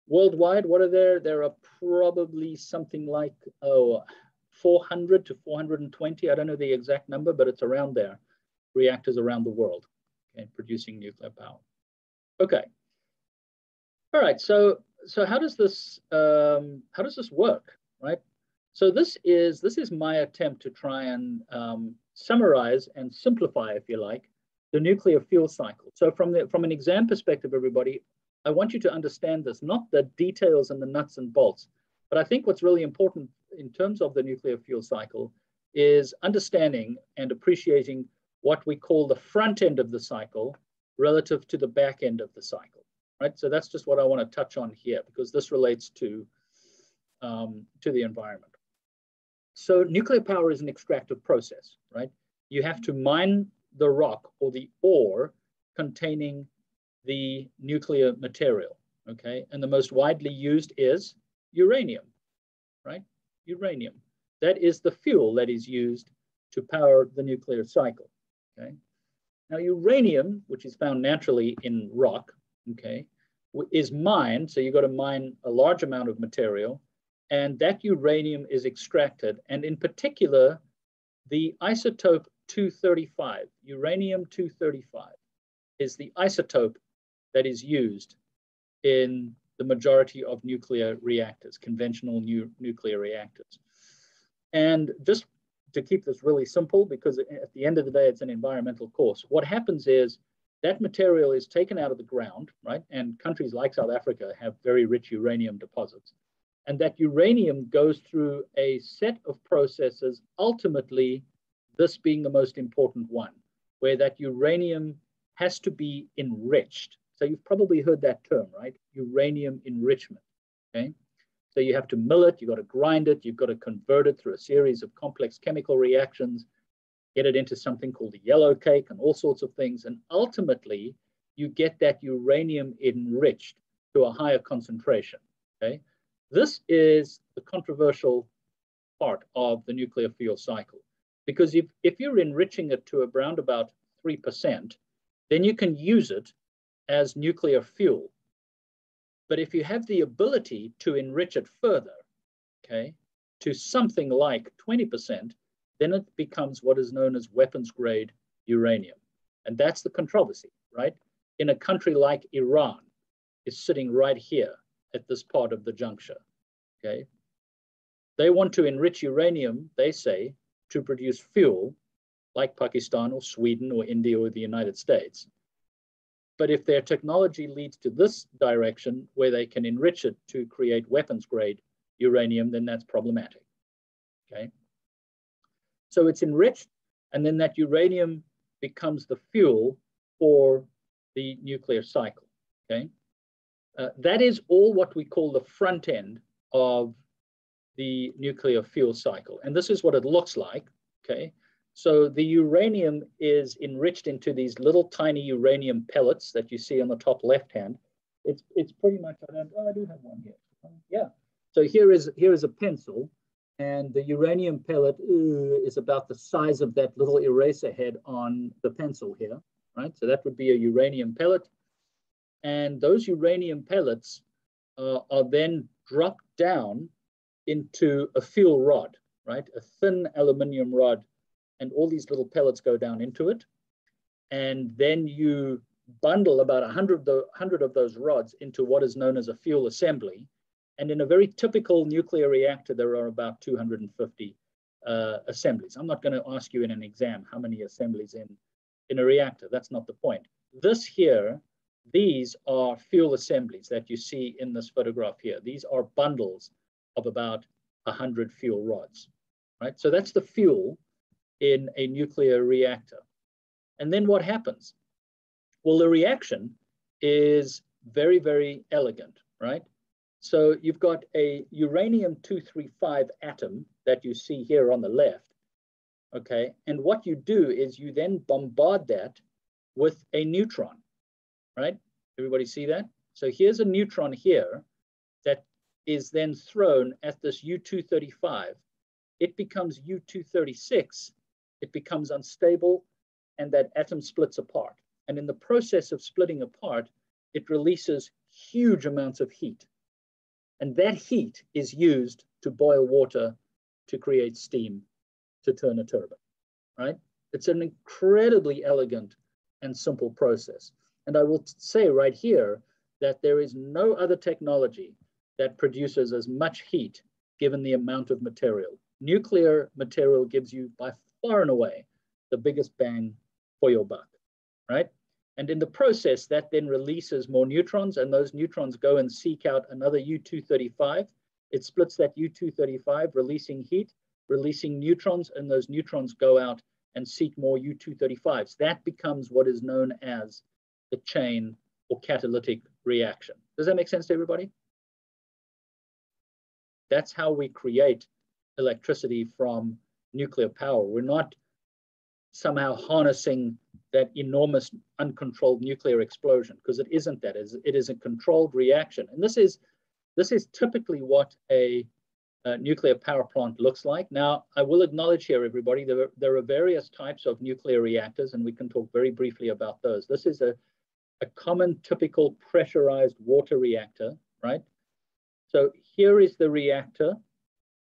Worldwide, what are there? There are probably something like 400 to 420. I don't know the exact number, but it's around there. Reactors around the world, okay, producing nuclear power. Okay. All right. So how does this work, right? So this is my attempt to try and summarize and simplify, if you like, the nuclear fuel cycle. So from an exam perspective, everybody, I want you to understand this, not the details and the nuts and bolts, but I think what's really important in terms of the nuclear fuel cycle is understanding and appreciating what we call the front end of the cycle relative to the back end of the cycle, right? So that's just what I want to touch on here, because this relates to the environment. So nuclear power is an extractive process, right? You have to mine the rock or the ore containing the nuclear material, okay? And the most widely used is uranium, right? Uranium. That is the fuel that is used to power the nuclear cycle, okay? Now uranium, which is found naturally in rock, okay, is mined, so you've got to mine a large amount of material, and that uranium is extracted, and in particular, the isotope 235, uranium-235, is the isotope that is used in the majority of nuclear reactors, conventional nuclear reactors. And just to keep this really simple, because at the end of the day, it's an environmental course, what happens is that material is taken out of the ground, right? And countries like South Africa have very rich uranium deposits. And that uranium goes through a set of processes, ultimately, this being the most important one, where that uranium has to be enriched. So you've probably heard that term, right? Uranium enrichment, okay? So you have to mill it, you've got to grind it, you've got to convert it through a series of complex chemical reactions, get it into something called the yellow cake and all sorts of things. And ultimately, you get that uranium enriched to a higher concentration, okay? This is the controversial part of the nuclear fuel cycle, because if you're enriching it to around about 3%, then you can use it as nuclear fuel. But if you have the ability to enrich it further, okay, to something like 20%, then it becomes what is known as weapons grade uranium. And that's the controversy, right? In a country like Iran, is sitting right here at this part of the juncture, okay? They want to enrich uranium, they say, to produce fuel, like Pakistan or Sweden or India or the United States. But if their technology leads to this direction, where they can enrich it to create weapons-grade uranium, then that's problematic, okay? So it's enriched, and then that uranium becomes the fuel for the nuclear cycle, okay? That is all what we call the front end of the nuclear fuel cycle. And this is what it looks like, okay? So the uranium is enriched into these little tiny uranium pellets that you see on the top left hand. It's pretty much, I do have one here. Yeah, so here is a pencil, and the uranium pellet is about the size of that little eraser head on the pencil here, right? So that would be a uranium pellet. And those uranium pellets are then dropped down into a fuel rod, right? A thin aluminum rod, and all these little pellets go down into it. And then you bundle about 100 of those rods into what is known as a fuel assembly. And in a very typical nuclear reactor, there are about 250 assemblies. I'm not going to ask you in an exam how many assemblies in a reactor. That's not the point. This here, these are fuel assemblies that you see in this photograph here. These are bundles of about 100 fuel rods, right? So that's the fuel in a nuclear reactor. And then what happens? Well, the reaction is very, very elegant, right? So you've got a uranium-235 atom that you see here on the left, okay? And what you do is you then bombard that with a neutron, right? Everybody see that? So here's a neutron here that is then thrown at this U-235. It becomes U-236. It becomes unstable, and that atom splits apart. And in the process of splitting apart, it releases huge amounts of heat. And that heat is used to boil water to create steam to turn a turbine, right? It's an incredibly elegant and simple process. And I will say right here that there is no other technology that produces as much heat given the amount of material. Nuclear material gives you by far and away the biggest bang for your buck, right? And in the process, that then releases more neutrons, and those neutrons go and seek out another U-235. It splits that U-235, releasing heat, releasing neutrons, and those neutrons go out and seek more U-235s. That becomes what is known as the chain or catalytic reaction. Does that make sense to everybody? That's how we create electricity from nuclear power. We're not somehow harnessing that enormous uncontrolled nuclear explosion, because it isn't that. It is a controlled reaction. And this is typically what a nuclear power plant looks like. Now, I will acknowledge here, everybody, there are various types of nuclear reactors, and we can talk very briefly about those. This is a common, typical pressurized water reactor, right? So here is the reactor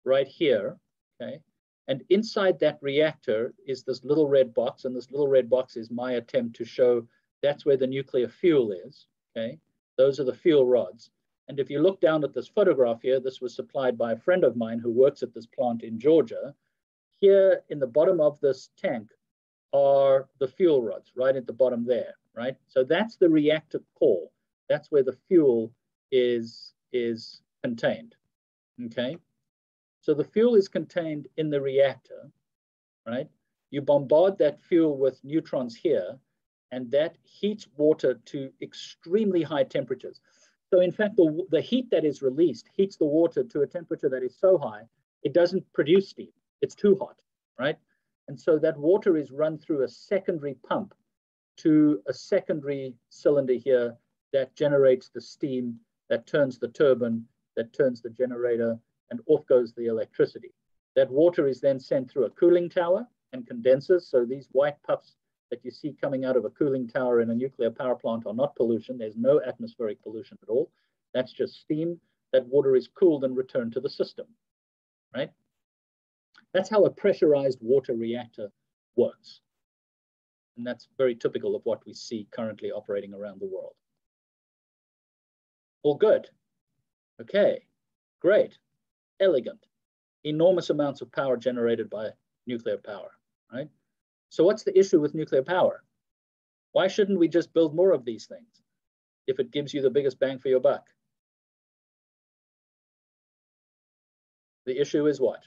right here, okay? And inside that reactor is this little red box, and this little red box is my attempt to show that's where the nuclear fuel is, okay? Those are the fuel rods. And if you look down at this photograph here, this was supplied by a friend of mine who works at this plant in Georgia. Here in the bottom of this tank are the fuel rods, right at the bottom there, right? So that's the reactor core. That's where the fuel is contained, okay? So the fuel is contained in the reactor, right? You bombard that fuel with neutrons here, and that heats water to extremely high temperatures. So in fact, the heat that is released heats the water to a temperature that is so high, it doesn't produce steam. It's too hot, right? And so that water is run through a secondary pump to a secondary cylinder here that generates the steam, that turns the turbine, that turns the generator, and off goes the electricity. That water is then sent through a cooling tower and condenses. So these white puffs that you see coming out of a cooling tower in a nuclear power plant are not pollution. There's no atmospheric pollution at all. That's just steam. That water is cooled and returned to the system, right? That's how a pressurized water reactor works. And that's very typical of what we see currently operating around the world. All good. Okay, great. Elegant. enormous amounts of power generated by nuclear power, right? So what's the issue with nuclear power? Why shouldn't we just build more of these things if it gives you the biggest bang for your buck? The issue is what?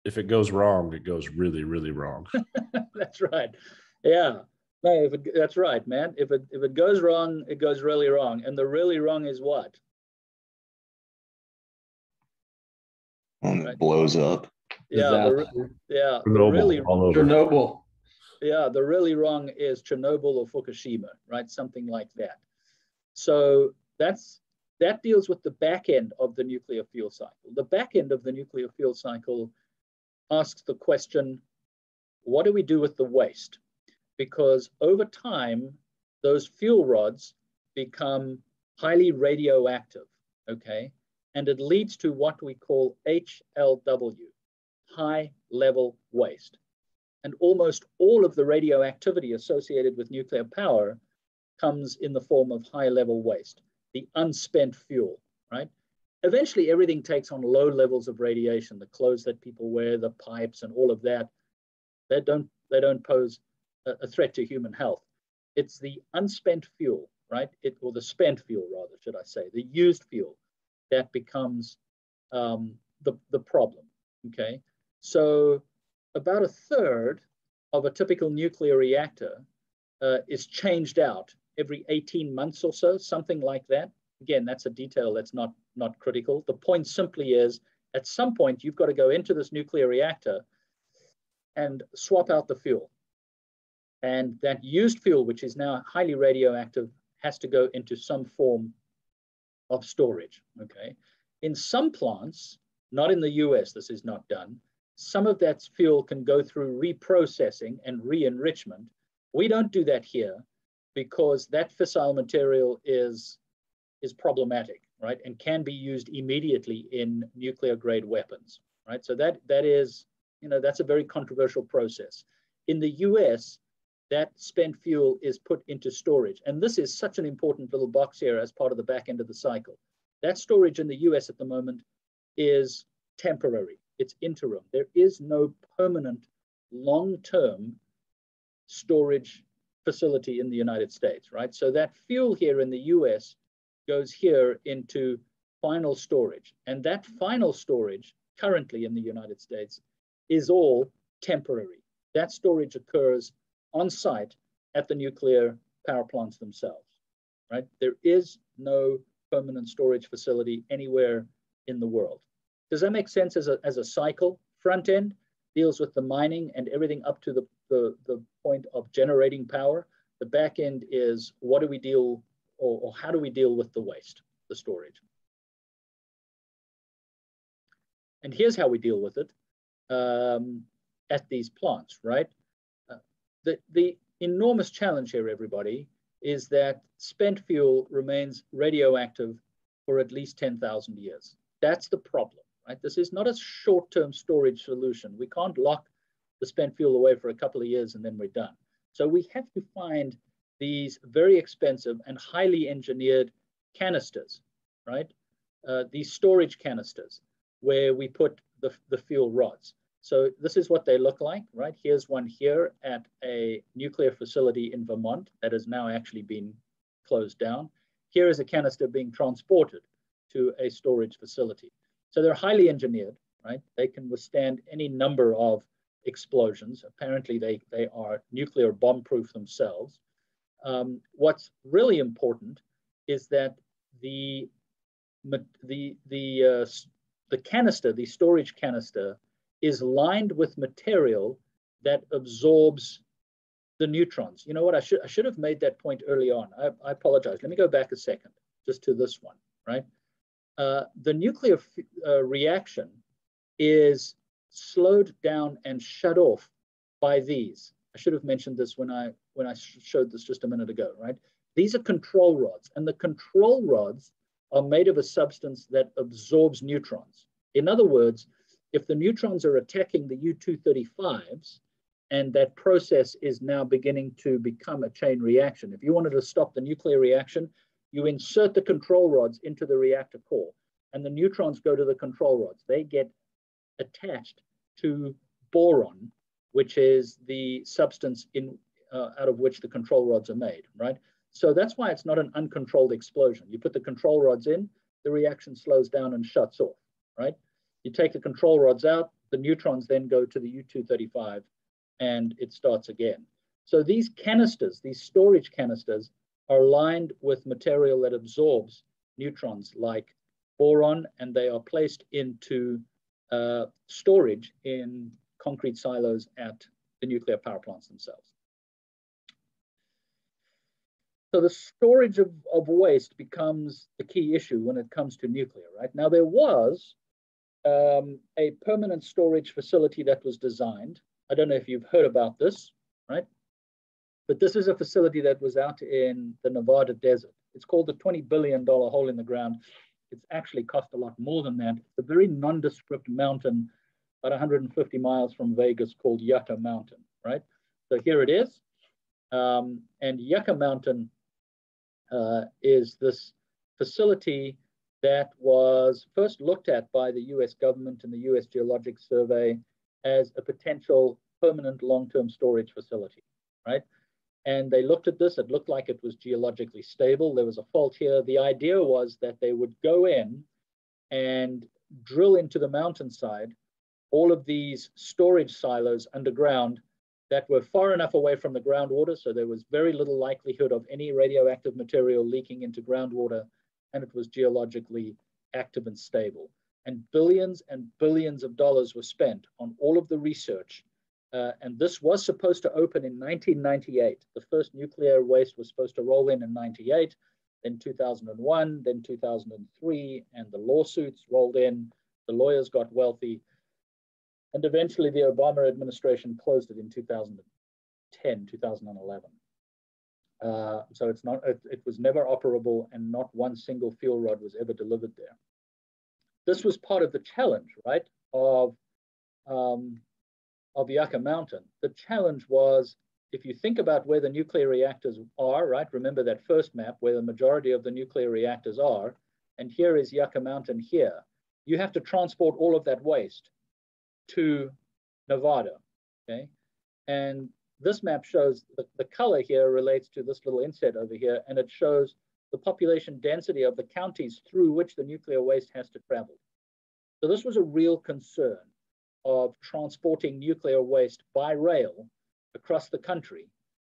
If it goes wrong, it goes really, really wrong. That's right. Yeah. No, that's right, man. If it goes wrong, it goes really wrong. And the really wrong is what? It blows up. Yeah, the really all over. Chernobyl. Yeah, the really wrong is Chernobyl or Fukushima, right? Something like that. So that deals with the back end of the nuclear fuel cycle. The back end of the nuclear fuel cycle asks the question, what do we do with the waste? Because over time, those fuel rods become highly radioactive, okay? And it leads to what we call HLW, high level waste. And almost all of the radioactivity associated with nuclear power comes in the form of high level waste, the unspent fuel, right? Eventually, everything takes on low levels of radiation, the clothes that people wear, the pipes and all of that, they don't pose a threat to human health. It's the unspent fuel, right? Or the spent fuel, rather, should I say, the used fuel that becomes the problem, okay? So about a third of a typical nuclear reactor is changed out every 18 months or so, something like that. Again, that's a detail that's not critical. The point simply is, at some point, you've got to go into this nuclear reactor and swap out the fuel. And that used fuel, which is now highly radioactive, has to go into some form of storage, okay? In some plants, not in the US, this is not done, some of that fuel can go through reprocessing and re-enrichment. We don't do that here because that fissile material is problematic, right? And can be used immediately in nuclear grade weapons, right? So that is, that's a very controversial process. In the US, that spent fuel is put into storage. And this is such an important little box here as part of the back end of the cycle. That storage in the US at the moment is temporary. It's interim. There is no permanent long-term storage facility in the United States, right? So that fuel here in the US goes here into final storage. And that final storage currently in the United States is all temporary. That storage occurs on site at the nuclear power plants themselves, right? There is no permanent storage facility anywhere in the world. Does that make sense as a cycle? Front end deals with the mining and everything up to the point of generating power. The back end is what do we deal, or how do we deal with the waste, the storage? And here's how we deal with it at these plants, right? The enormous challenge here, everybody, is that spent fuel remains radioactive for at least 10,000 years. That's the problem, right? This is not a short-term storage solution. We can't lock the spent fuel away for a couple of years and then we're done. So we have to find these very expensive and highly engineered canisters, right? These storage canisters where we put the fuel rods. So this is what they look like, right? Here's one here at a nuclear facility in Vermont that has now actually been closed down. Here is a canister being transported to a storage facility. So they're highly engineered, right? They can withstand any number of explosions. Apparently they are nuclear bomb-proof themselves. What's really important is that the canister, the storage canister, is lined with material that absorbs the neutrons. You know what, I should have made that point early on. I apologize. Let me go back a second, just to this one, right? The nuclear reaction is slowed down and shut off by these. I should have mentioned this when I showed this just a minute ago, right? These are control rods, and the control rods are made of a substance that absorbs neutrons. In other words, if the neutrons are attacking the U-235s, and that process is now beginning to become a chain reaction. If you wanted to stop the nuclear reaction, you insert the control rods into the reactor core. and the neutrons go to the control rods. They get attached to boron, which is the substance out of which the control rods are made, right? So that's why it's not an uncontrolled explosion. You put the control rods in, the reaction slows down and shuts off, right? You take the control rods out, the neutrons then go to the U-235 and it starts again. So these canisters, these storage canisters, are lined with material that absorbs neutrons like boron, and they are placed into storage in concrete silos at the nuclear power plants themselves. So the storage of waste becomes the key issue when it comes to nuclear, right? Now, there was a permanent storage facility that was designed. I don't know if you've heard about this, right? But this is a facility that was out in the Nevada desert. It's called the $20 billion hole in the ground. It's actually cost a lot more than that. It's a very nondescript mountain, about 150 miles from Vegas, called Yucca Mountain, right? So here it is. And Yucca Mountain is this facility that was first looked at by the US government and the US Geologic Survey as a potential permanent long-term storage facility, right? And they looked at this, it looked like it was geologically stable. There was a fault here. The idea was that they would go in and drill into the mountainside all of these storage silos underground that were far enough away from the groundwater, so there was very little likelihood of any radioactive material leaking into groundwater, and it was geologically active and stable. And billions of dollars were spent on all of the research, and this was supposed to open in 1998. The first nuclear waste was supposed to roll in 98, then 2001, then 2003, and the lawsuits rolled in, the lawyers got wealthy, and eventually the Obama administration closed it in 2010, 2011. So it was never operable, and not one single fuel rod was ever delivered there. This was part of the challenge, right, of Yucca Mountain. The challenge was, if you think about where the nuclear reactors are, right, remember that first map where the majority of the nuclear reactors are, and here is Yucca Mountain here. You have to transport all of that waste to Nevada, okay? And this map shows the color here relates to this little inset over here, and it shows the population density of the counties through which the nuclear waste has to travel. So this was a real concern of transporting nuclear waste by rail across the country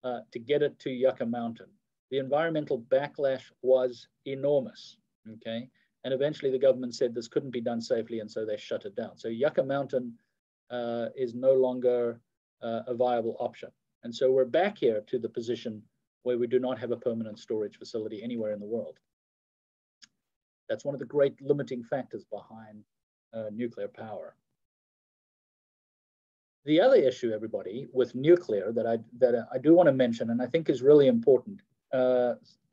to get it to Yucca Mountain. The environmental backlash was enormous, okay? And eventually the government said this couldn't be done safely, and so they shut it down. So Yucca Mountain is no longer a viable option. And so we're back here to the position where we do not have a permanent storage facility anywhere in the world. That's one of the great limiting factors behind nuclear power. The other issue, everybody, with nuclear that I do want to mention, and I think is really important,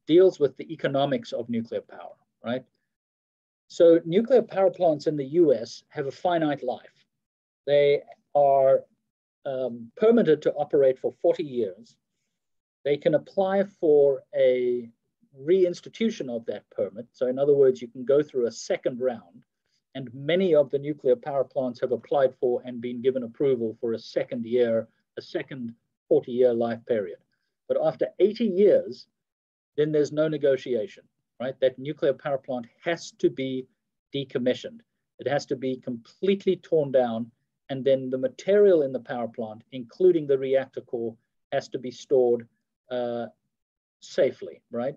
deals with the economics of nuclear power, right? So nuclear power plants in the US have a finite life. They are permitted to operate for 40 years. They can apply for a reinstitution of that permit. So in other words, you can go through a second round, and many of the nuclear power plants have applied for and been given approval for a second 40-year life period. But after 80 years, then there's no negotiation, right? That nuclear power plant has to be decommissioned. It has to be completely torn down, and then the material in the power plant, including the reactor core, has to be stored safely, right?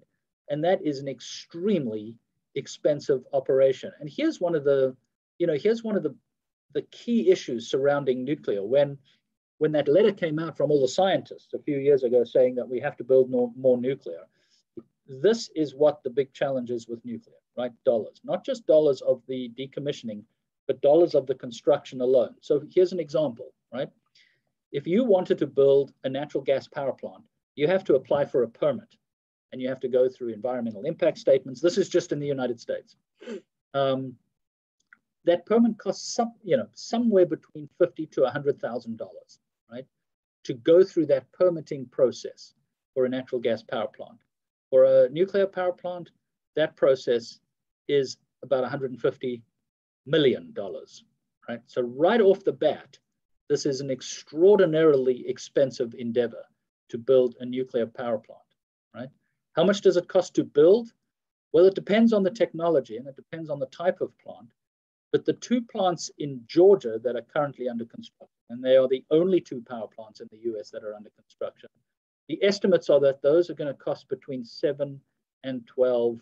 And that is an extremely expensive operation. And here's one of the, the key issues surrounding nuclear. When that letter came out from all the scientists a few years ago saying that we have to build more nuclear, this is what the big challenge is with nuclear, right? Dollars, not just dollars of the decommissioning, but dollars of the construction alone. So here's an example, right? If you wanted to build a natural gas power plant, you have to apply for a permit, and you have to go through environmental impact statements. This is just in the United States. That permit costs somewhere between $50,000 to $100,000, right? To go through that permitting process for a natural gas power plant. For a nuclear power plant, that process is about $150 million, right? So right off the bat, this is an extraordinarily expensive endeavor to build a nuclear power plant, right? How much does it cost to build? Well, it depends on the technology and it depends on the type of plant. But the two plants in Georgia that are currently under construction, and they are the only two power plants in the US that are under construction, the estimates are that those are going to cost between $7 and $12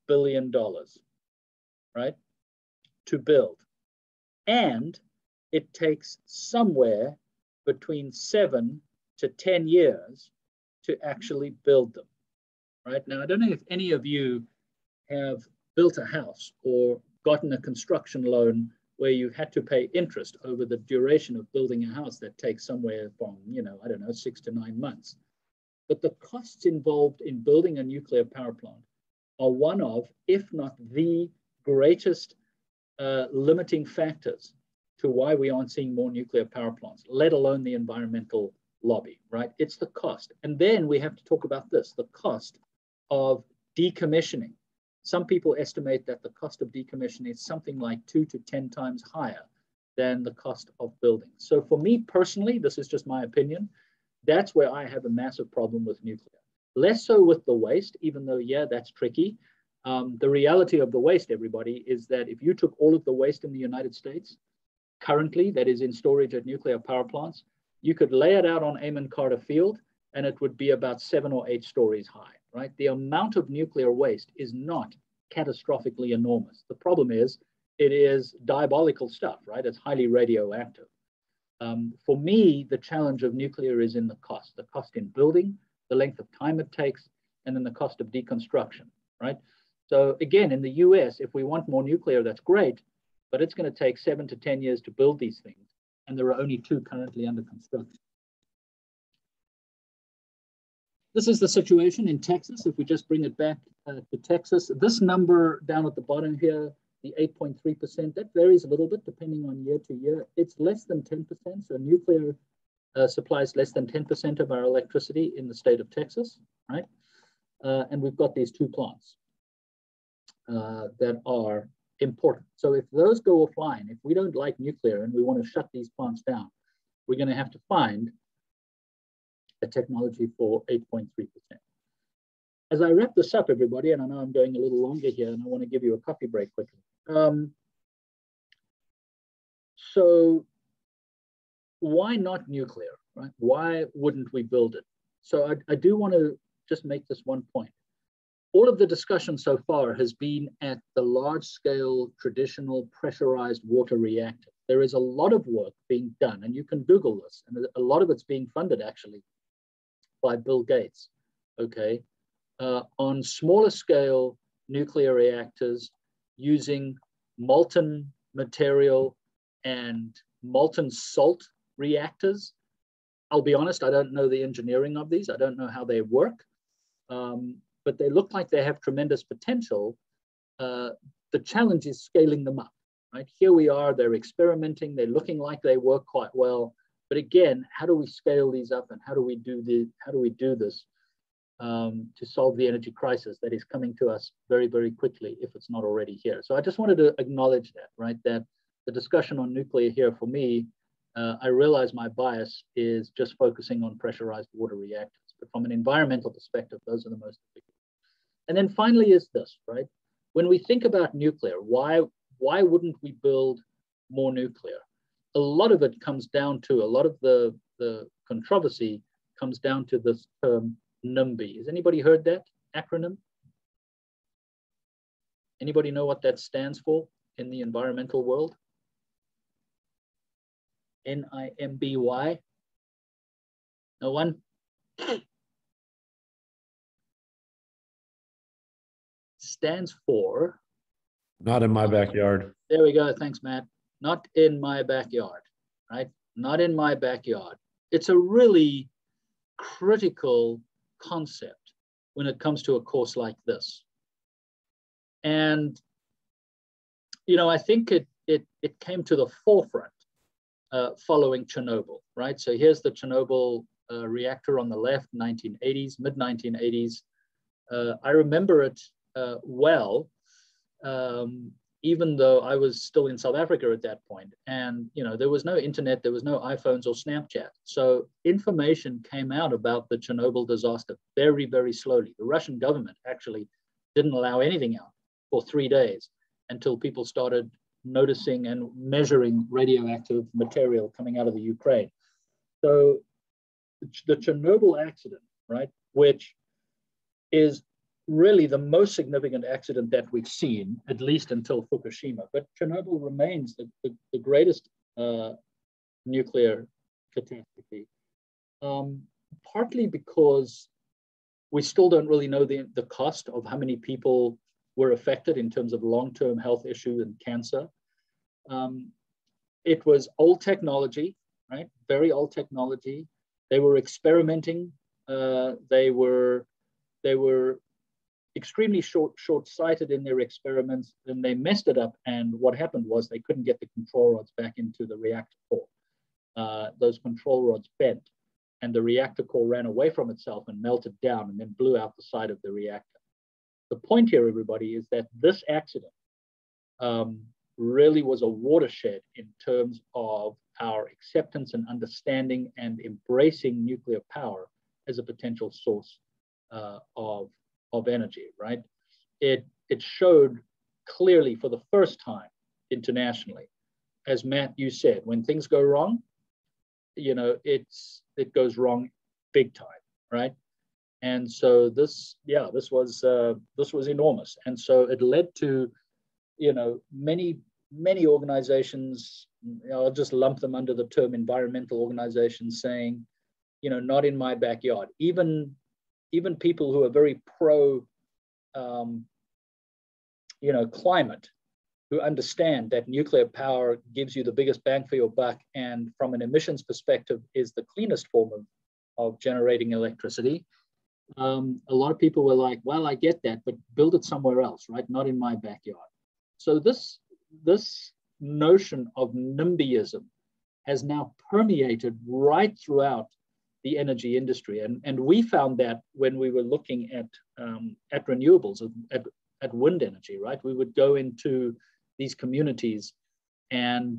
billion, right, to build. And it takes somewhere between 7 to 10 years to actually build them, right? Now, I don't know if any of you have built a house or gotten a construction loan where you had to pay interest over the duration of building a house that takes somewhere from, I don't know, 6 to 9 months. But the costs involved in building a nuclear power plant are one of, if not the greatest limiting factors to why we aren't seeing more nuclear power plants, let alone the environmental lobby, right? It's the cost. And then we have to talk about this, the cost of decommissioning. Some people estimate that the cost of decommissioning is something like 2 to 10 times higher than the cost of building. So for me personally, this is just my opinion, that's where I have a massive problem with nuclear. Less so with the waste, even though, yeah, that's tricky. The reality of the waste, everybody, is that if you took all of the waste in the United States, currently that is in storage at nuclear power plants, you could lay it out on Amon Carter Field and it would be about 7 or 8 stories high, right? The amount of nuclear waste is not catastrophically enormous. The problem is it is diabolical stuff, right? It's highly radioactive. For me, the challenge of nuclear is in the cost in building, the length of time it takes, and then the cost of deconstruction, right? So again, in the US, if we want more nuclear, that's great, but it's going to take 7 to 10 years to build these things. And there are only 2 currently under construction. This is the situation in Texas. If we just bring it back to Texas, this number down at the bottom here, the 8.3%, that varies a little bit depending on year to year. It's less than 10%. So nuclear supplies less than 10% of our electricity in the state of Texas, right? And we've got these 2 plants that are important. So if those go offline, if we don't like nuclear and we want to shut these plants down, we're going to have to find a technology for 8.3%. As I wrap this up, everybody, and I know I'm going a little longer here and I want to give you a coffee break quickly. So why not nuclear, right? Why wouldn't we build it? So I do want to just make this one point. All of the discussion so far has been at the large scale traditional pressurized water reactor. There is a lot of work being done, and you can Google this, and a lot of it's being funded actually by Bill Gates, okay, on smaller scale nuclear reactors using molten material and molten salt reactors. I'll be honest, I don't know the engineering of these. I don't know how they work, but they look like they have tremendous potential. The challenge is scaling them up, right? Here we are, they're experimenting, they're looking like they work quite well. But again, how do we scale these up and how do we do this to solve the energy crisis that is coming to us very, very quickly if it's not already here? So I just wanted to acknowledge that, right? That the discussion on nuclear here for me, I realize my bias is just focusing on pressurized water reactors. But from an environmental perspective, those are the most important. And then finally is this, right? When we think about nuclear, why wouldn't we build more nuclear? A lot of it comes down to, a lot of the controversy comes down to this term NIMBY. Has anybody heard that acronym? Anybody know what that stands for in the environmental world? NIMBY? No one? Stands for? Not in my backyard. There we go. Thanks, Matt. Not in my backyard, right? Not in my backyard. It's a really critical concept when it comes to a course like this. And, you know, I think it came to the forefront following Chernobyl, right? So here's the Chernobyl reactor on the left, 1980s, mid-1980s. I remember it well. even though I was still in South Africa at that point. And, there was no internet, there was no iPhones or Snapchat. So information came out about the Chernobyl disaster very, very slowly. The Russian government actually didn't allow anything out for 3 days until people started noticing and measuring radioactive material coming out of the Ukraine. So the Chernobyl accident, right, which is really the most significant accident that we've seen, at least until Fukushima. But Chernobyl remains the greatest nuclear catastrophe, partly because we still don't really know the cost of how many people were affected in terms of long-term health issues and cancer. It was old technology, right? Very old technology. They were experimenting. They were extremely short-sighted in their experiments, and they messed it up. And what happened was they couldn't get the control rods back into the reactor core. Those control rods bent, and the reactor core ran away from itself and melted down and then blew out the side of the reactor. The point here, everybody, is that this accident really was a watershed in terms of our acceptance and understanding and embracing nuclear power as a potential source of energy, right? It showed clearly for the first time internationally, as Matt, you said, when things go wrong, it goes wrong big time, right? And so this was enormous. And so it led to, many organizations, I'll just lump them under the term environmental organizations, saying, not in my backyard. Even people who are very pro, climate, who understand that nuclear power gives you the biggest bang for your buck, and from an emissions perspective is the cleanest form of generating electricity. A lot of people were like, well, I get that, but build it somewhere else, right? Not in my backyard. So this notion of NIMBYism has now permeated right throughout the energy industry. And we found that when we were looking at renewables, at wind energy, right? We would go into these communities and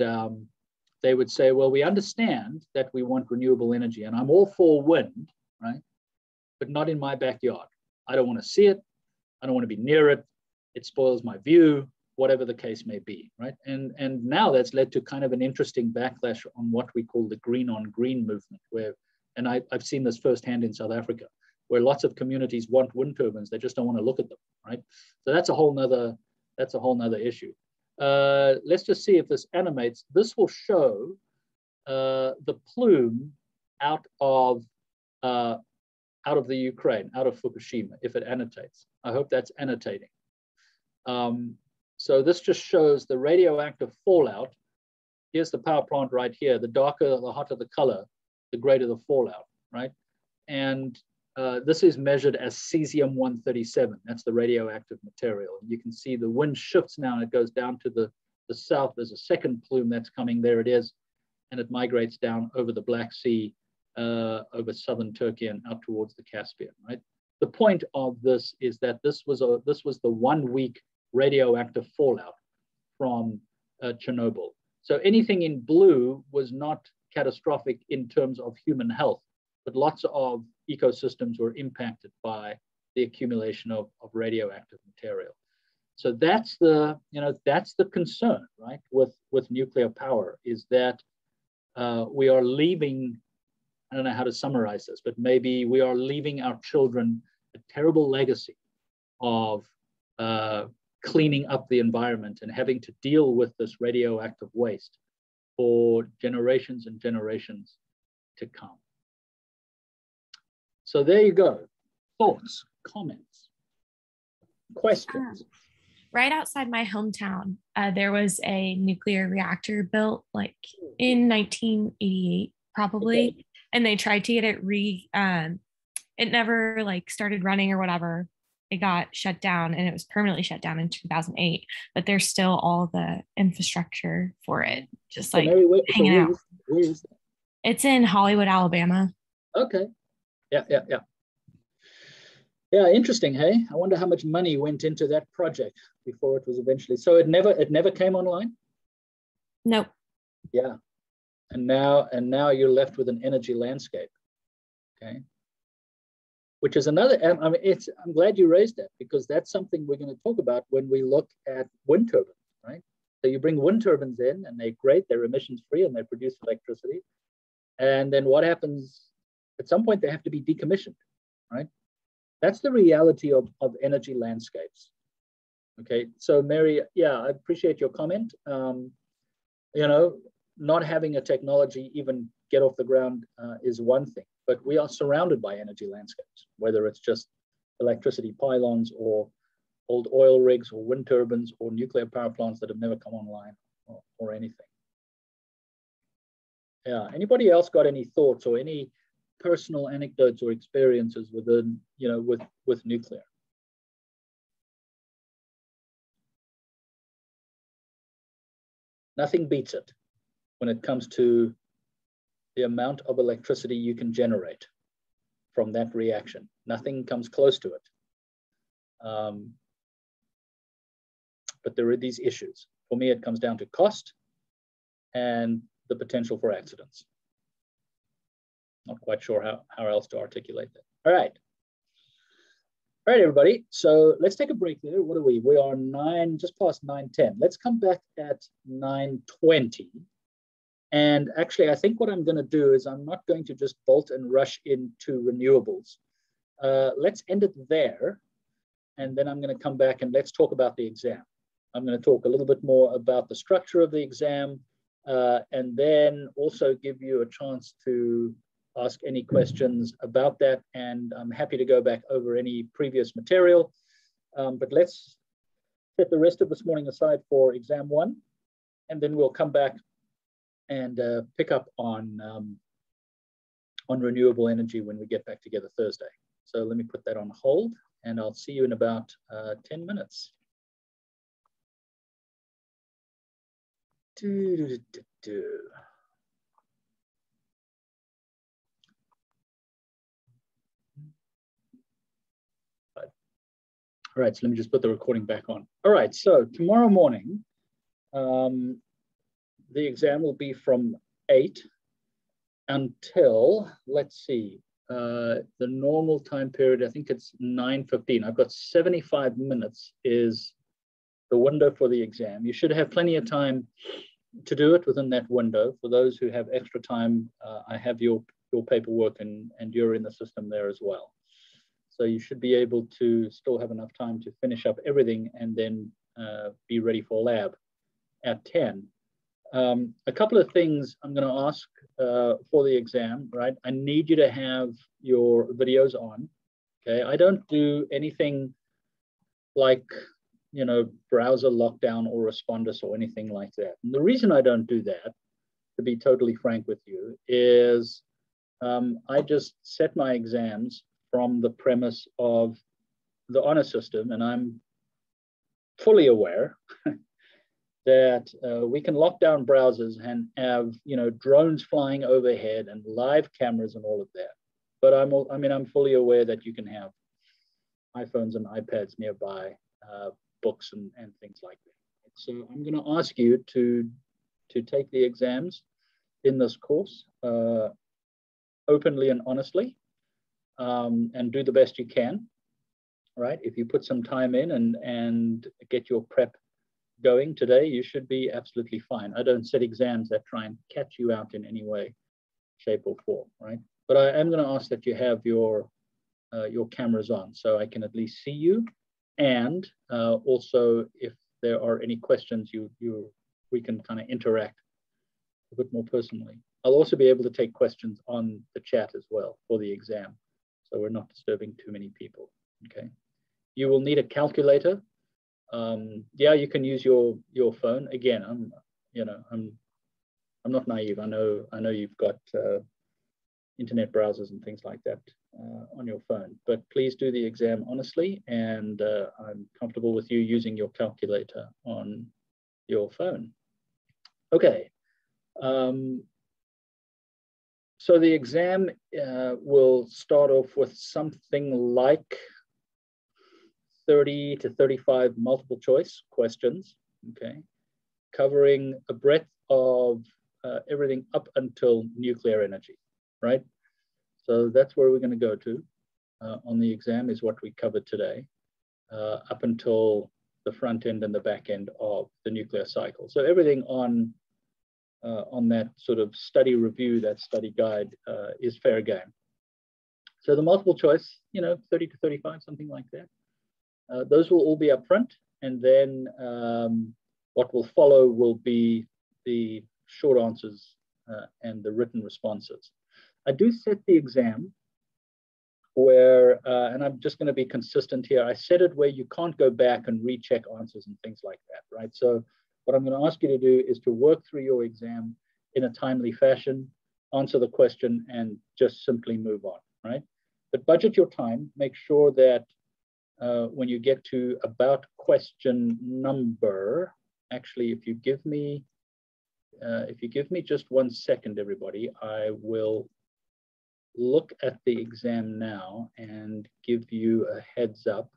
they would say, well, we understand that we want renewable energy, and I'm all for wind, right? But not in my backyard. I don't want to see it. I don't want to be near it. It spoils my view, whatever the case may be, right? And now that's led to kind of an interesting backlash on what we call the green on green movement, where, and I've seen this firsthand in South Africa, where lots of communities want wind turbines, they just don't want to look at them, right? So that's a whole nother issue. Let's just see if this animates. This will show the plume out of the Ukraine, out of Fukushima, if it annotates. I hope that's annotating. So this just shows the radioactive fallout. Here's the power plant right here. The darker, the hotter the color, the greater the fallout, right? And this is measured as cesium-137. That's the radioactive material. You can see the wind shifts now and it goes down to the south. There's a second plume that's coming. There it is. And it migrates down over the Black Sea, over southern Turkey and out towards the Caspian, right? The point of this is that this was the 1 week radioactive fallout from Chernobyl. So anything in blue was not catastrophic in terms of human health, but lots of ecosystems were impacted by the accumulation of radioactive material. So that's the concern, right, with nuclear power, is that we are leaving, I don't know how to summarize this, but maybe we are leaving our children a terrible legacy of cleaning up the environment and having to deal with this radioactive waste for generations and generations to come. So there you go. Thoughts, comments, questions? Right outside my hometown, there was a nuclear reactor built like in 1988, probably. Okay. And they tried to get it it never like started running or whatever. It got shut down, and it was permanently shut down in 2008, but there's still all the infrastructure for it, just like hanging out. Where is that? It's in Hollywood, Alabama. Okay. Yeah. Yeah, interesting, hey? I wonder how much money went into that project before it was eventually. So it never came online? Nope. Yeah. And now you're left with an energy landscape. Okay. Which is another, I mean, I'm glad you raised that, because that's something we're going to talk about when we look at wind turbines, right? So you bring wind turbines in and they're great, they're emissions free and they produce electricity. And then what happens? At some point they have to be decommissioned, right? That's the reality of energy landscapes. Okay, so Mary, yeah, I appreciate your comment. You know, not having a technology even get off the ground is one thing, but we are surrounded by energy landscapes, whether it's just electricity pylons or old oil rigs or wind turbines or nuclear power plants that have never come online or anything. Yeah, anybody else got any thoughts or any personal anecdotes or experiences within, you know, with nuclear? Nothing beats it when it comes to the amount of electricity you can generate from that reaction. Nothing comes close to it. But there are these issues. For me, it comes down to cost and the potential for accidents. Not quite sure how else to articulate that. All right. All right, everybody. So let's take a break there. What are we? We are just past 9:10. Let's come back at 9:20. And actually, I think what I'm going to do is I'm not going to just bolt and rush into renewables. Let's end it there. And then I'm going to come back and let's talk about the exam. I'm going to talk a little bit more about the structure of the exam, and then also give you a chance to ask any questions about that. And I'm happy to go back over any previous material. But let's set the rest of this morning aside for exam 1, and then we'll come back and pick up on renewable energy when we get back together Thursday. So let me put that on hold, and I'll see you in about 10 minutes. All right, so let me just put the recording back on. All right, so tomorrow morning, the exam will be from 8 until, let's see, the normal time period, I think it's 9:15. I've got 75 minutes is the window for the exam. You should have plenty of time to do it within that window. For those who have extra time, I have your paperwork and you're in the system there as well. So you should be able to still have enough time to finish up everything and then be ready for lab at 10. A couple of things I'm going to ask for the exam, right? I need you to have your videos on, okay? I don't do anything like, you know, browser lockdown or responders or anything like that. And the reason I don't do that, to be totally frank with you, is I just set my exams from the premise of the honor system, and I'm fully aware that we can lock down browsers and have, you know, drones flying overhead and live cameras and all of that. But I'm fully aware that you can have iPhones and iPads nearby, books and things like that. So I'm going to ask you to take the exams in this course openly and honestly, and do the best you can, right? If you put some time in and get your prep going today, you should be absolutely fine. I don't set exams that try and catch you out in any way, shape or form, right? But I am going to ask that you have your cameras on so I can at least see you. And also, if there are any questions, we can kind of interact a bit more personally. I'll also be able to take questions on the chat as well for the exam, so we're not disturbing too many people. Okay. You will need a calculator. Yeah, you can use your phone. Again, I'm not naive. I know you've got internet browsers and things like that on your phone, but please do the exam honestly, and I'm comfortable with you using your calculator on your phone. Okay. So the exam will start off with something like 30 to 35 multiple choice questions, okay, covering a breadth of everything up until nuclear energy, right? So that's where we're going to go to on the exam, is what we covered today, up until the front end and the back end of the nuclear cycle. So everything on that sort of study review, that study guide, is fair game. So the multiple choice, 30 to 35, something like that. Those will all be up front, and then what will follow will be the short answers and the written responses. I do set the exam where, and I'm just going to be consistent here, I set it where you can't go back and recheck answers and things like that, right? So what I'm going to ask you to do is to work through your exam in a timely fashion, answer the question, and just simply move on, right? But budget your time. Make sure that when you get to about question number, actually, if you give me just 1 second, everybody, I will look at the exam now and give you a heads up.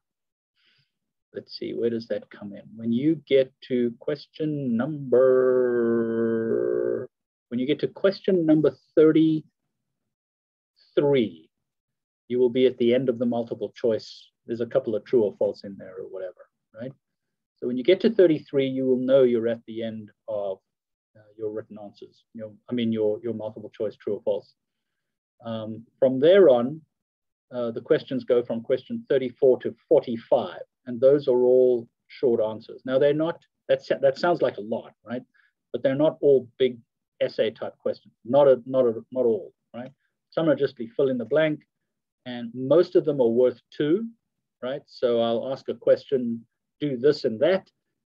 Let's see, where does that come in? When you get to question number 33, you will be at the end of the multiple choice. There's a couple of true or false in there or whatever, right? So when you get to 33, you will know you're at the end of your written answers, your multiple choice true or false. From there on, the questions go from question 34 to 45, and those are all short answers. Now they're not, that sounds like a lot, right? But they're not all big essay type questions, not all, right? Some are just fill in the blank, and most of them are worth 2, right? So I'll ask a question, do this and that,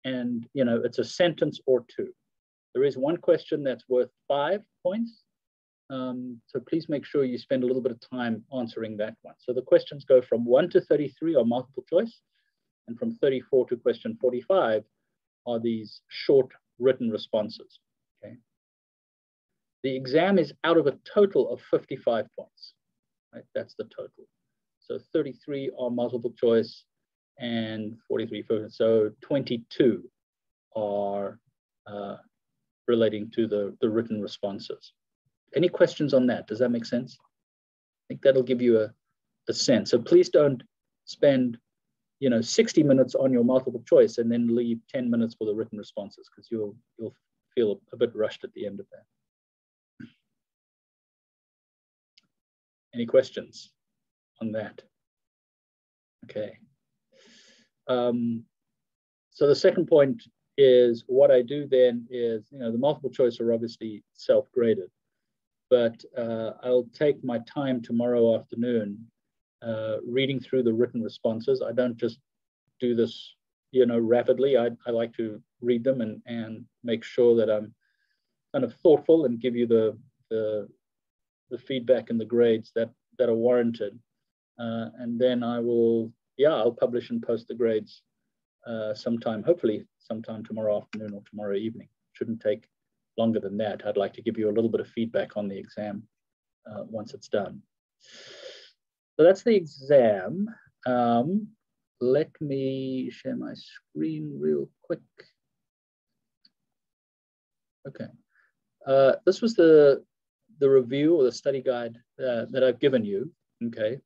and it's a sentence or 2. There is one question that's worth 5 points. So please make sure you spend a little bit of time answering that one. So the questions go from 1 to 33 are multiple choice, and from 34 to question 45 are these short written responses, okay? The exam is out of a total of 55 points, right? That's the total. So 33 are multiple choice and 43, so 22 are relating to the written responses. Any questions on that? Does that make sense? I think that'll give you a sense. So please don't spend 60 minutes on your multiple choice and then leave 10 minutes for the written responses, because you'll feel a bit rushed at the end of that. Any questions on that? Okay. So the second point is, what I do then is, the multiple choice are obviously self-graded, but I'll take my time tomorrow afternoon reading through the written responses. I don't just do this, rapidly. I like to read them and make sure that I'm kind of thoughtful and give you the feedback and the grades that are warranted. And then I'll publish and post the grades hopefully sometime tomorrow afternoon or tomorrow evening. Shouldn't take longer than that. I'd like to give you a little bit of feedback on the exam once it's done. So that's the exam. Let me share my screen real quick. Okay. This was the review or the study guide that I've given you, okay?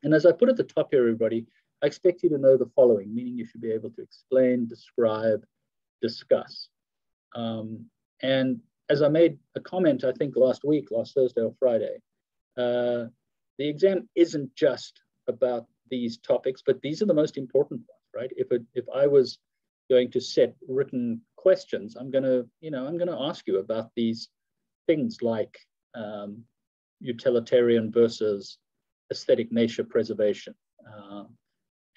And as I put at the top here, everybody, I expect you to know the following, meaning you should be able to explain, describe, discuss. And as I made a comment, I think last Thursday or Friday, the exam isn't just about these topics, but these are the most important ones, right? If I was going to set written questions, I'm gonna ask you about these things like utilitarian versus aesthetic nature preservation,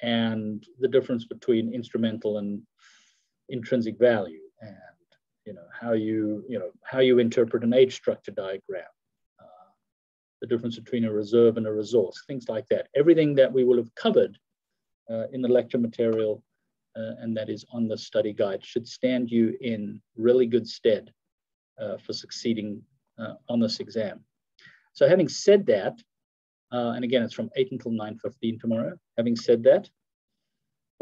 and the difference between instrumental and intrinsic value, and how you interpret an age structure diagram, the difference between a reserve and a resource, things like that. Everything that we will have covered in the lecture material and that is on the study guide should stand you in really good stead for succeeding on this exam. So having said that, and again, it's from 8 until 9:15 tomorrow. Having said that,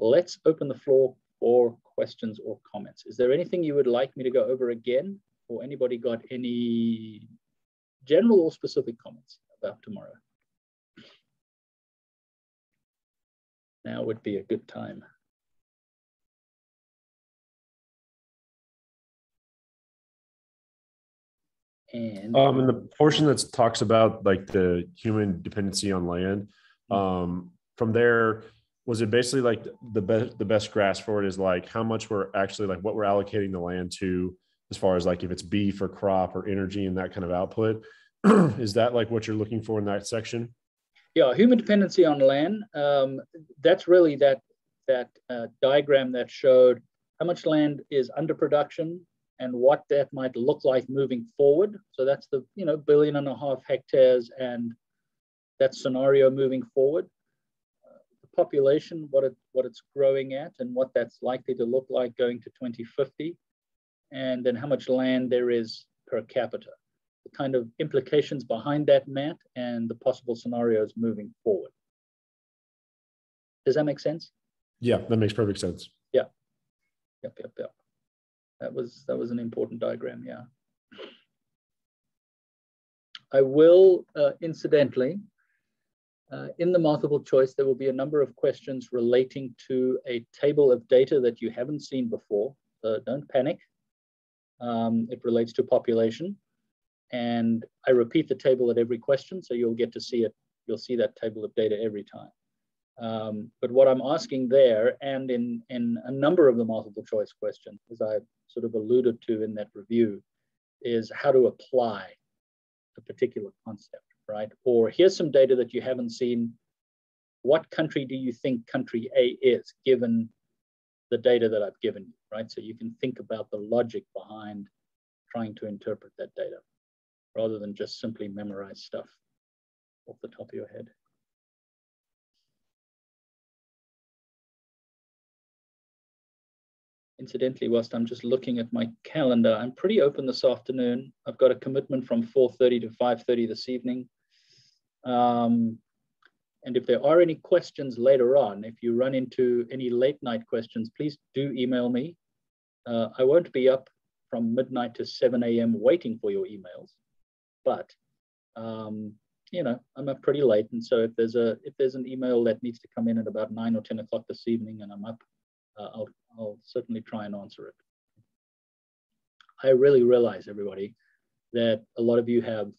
let's open the floor for questions or comments. Is there anything you would like me to go over again, or anybody got any general or specific comments about tomorrow? Now would be a good time. And in the portion that talks about like the human dependency on land, from there, was it basically like the best grasp for it is like how much we're actually like what we're allocating the land to, as far as like if it's beef or crop or energy and that kind of output? Is that like what you're looking for in that section? Yeah, human dependency on land. That's really that diagram that showed how much land is under production and what that might look like moving forward. So that's the 1.5 billion hectares and that scenario moving forward. The population, what it's growing at, and what that's likely to look like going to 2050, and then how much land there is per capita. The kind of implications behind that, Matt, and the possible scenarios moving forward. Does that make sense? Yeah, that makes perfect sense. Yeah. Yep. That was an important diagram, yeah. I will, incidentally, in the multiple choice, there will be a number of questions relating to a table of data that you haven't seen before. So don't panic. It relates to population. And I repeat the table at every question, so you'll get to see it. You'll see that table of data every time. But what I'm asking there, and in a number of the multiple choice questions, as I sort of alluded to in that review, is how to apply a particular concept, right? Or here's some data that you haven't seen. What country do you think country A is, given the data that I've given you, right? So you can think about the logic behind trying to interpret that data, rather than just simply memorize stuff off the top of your head. Incidentally, whilst I'm just looking at my calendar, I'm pretty open this afternoon. I've got a commitment from 4:30 to 5:30 this evening. And if there are any questions later on, if you run into any late night questions, please do email me. I won't be up from midnight to 7 a.m. waiting for your emails, but I'm up pretty late. And so if there's an email that needs to come in at about 9 or 10 o'clock this evening and I'm up, I'll certainly try and answer it. I really realize, everybody, that a lot of you have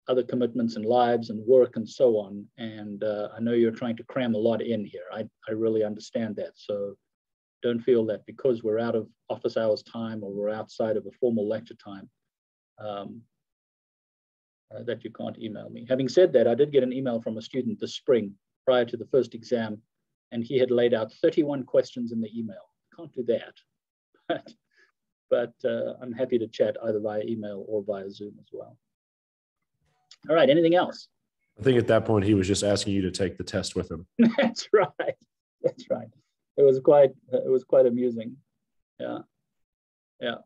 other commitments and lives and work and so on. And I know you're trying to cram a lot in here. I really understand that. So don't feel that because we're out of office hours time or we're outside of a formal lecture time, that you can't email me. Having said that, I did get an email from a student this spring prior to the first exam, and he had laid out 31 questions in the email. Can't do that, but I'm happy to chat either via email or via Zoom as well. All right, anything else? I think at that point, he was just asking you to take the test with him. That's right. That's right. It was quite amusing. Yeah. Yeah.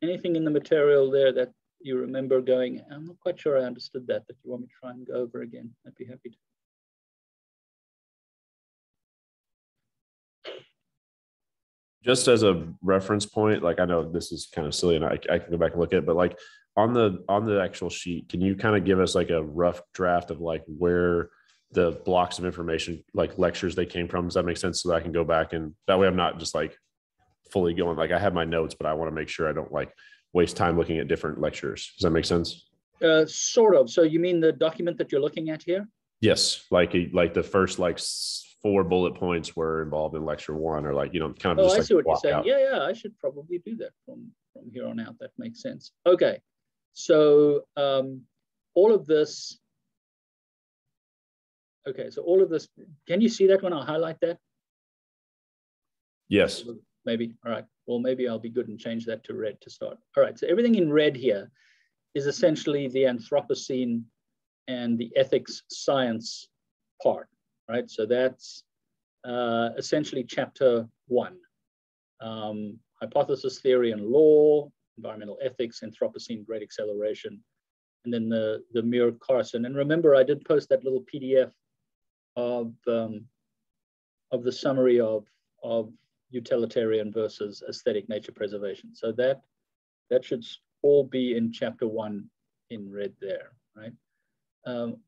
Anything in the material there that you remember going, I'm not quite sure I understood that you want me to try and go over again? I'd be happy to. Just as a reference point, like I know this is kind of silly and I can go back and look at it, but like on the actual sheet, can you kind of give us like a rough draft of like where the blocks of information, like lectures they came from? Does that make sense? So that I can go back, and that way I'm not just like fully going, like I have my notes, but I want to make sure I don't like waste time looking at different lectures. Does that make sense? Sort of. So you mean the document that you're looking at here? Yes. Like the first 4 bullet points were involved in lecture 1, or like, kind of just I like see what you're saying. out. Yeah, I should probably do that from here on out. That makes sense. Okay. So all of this, can you see that when I highlight that? Yes. Maybe. All right. Well, maybe I'll be good and change that to red to start. All right. So everything in red here is essentially the Anthropocene and the ethics science part, right? So that's essentially chapter 1. Hypothesis, theory, and law, environmental ethics, Anthropocene, great acceleration, and then the Muir Carson. And remember, I did post that little PDF of the summary of utilitarian versus aesthetic nature preservation. So that should all be in chapter 1 in red there, right?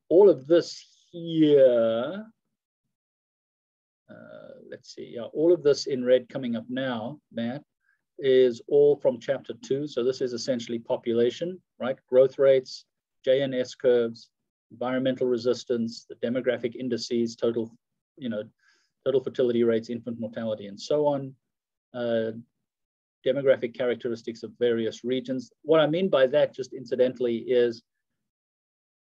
All of this here, let's see, yeah, all of this in red coming up now, Matt, is all from chapter 2. So this is essentially population, right? Growth rates, J&S curves, environmental resistance, the demographic indices, total fertility rates, infant mortality, and so on. Demographic characteristics of various regions. What I mean by that, just incidentally, is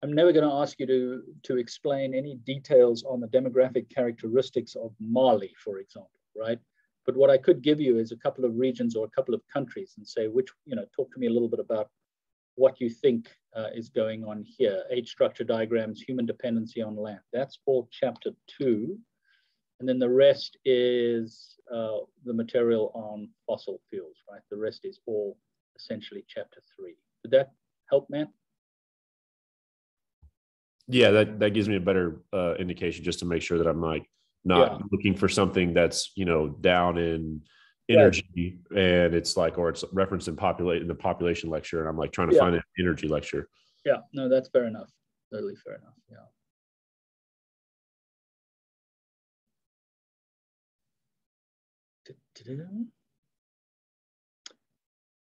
I'm never going to ask you to explain any details on the demographic characteristics of Mali, for example, right? But what I could give you is a couple of regions or a couple of countries and say, talk to me a little bit about what you think is going on here. Age structure diagrams, human dependency on land. That's all chapter 2. And then the rest is the material on fossil fuels, right? The rest is all essentially chapter 3. Did that help, Matt? Yeah, that gives me a better indication, just to make sure that I'm like not looking for something that's, down in energy, right, and it's like, or it's referenced in the population lecture, and I'm like trying to find an energy lecture. Yeah, no, that's fair enough. Totally fair enough. Yeah.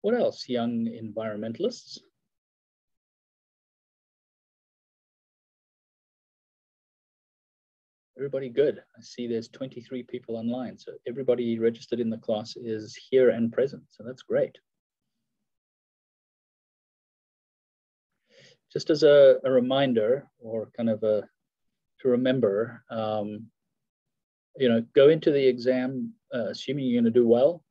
What else, young environmentalists? Everybody good? I see there's 23 people online, so everybody registered in the class is here and present, so that's great. Just as a reminder, or kind of to remember, go into the exam assuming you're going to do well.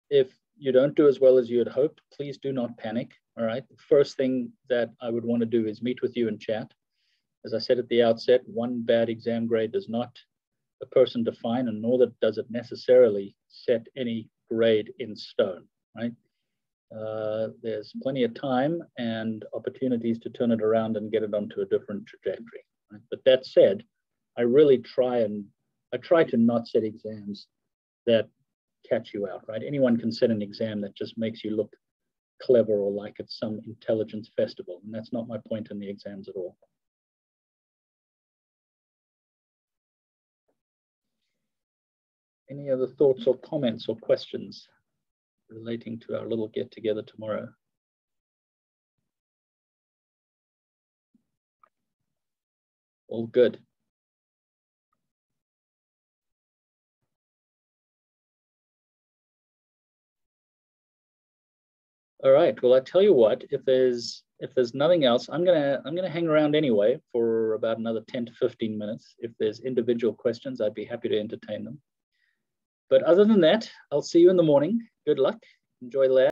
If you don't do as well as you had hoped, please do not panic, all right? The first thing that I would want to do is meet with you and chat. As I said at the outset, one bad exam grade does not a person define, and nor does it necessarily set any grade in stone, right? There's plenty of time and opportunities to turn it around and get it onto a different trajectory, right? But that said, I really try to not set exams that catch you out, right? Anyone can set an exam that just makes you look clever or like it's some intelligence festival, and that's not my point in the exams at all. Any other thoughts or comments or questions relating to our little get together tomorrow? All good. All right. Well, I tell you what, if there's nothing else, I'm gonna hang around anyway for about another 10 to 15 minutes. If there's individual questions, I'd be happy to entertain them. But other than that, I'll see you in the morning. Good luck. Enjoy lab.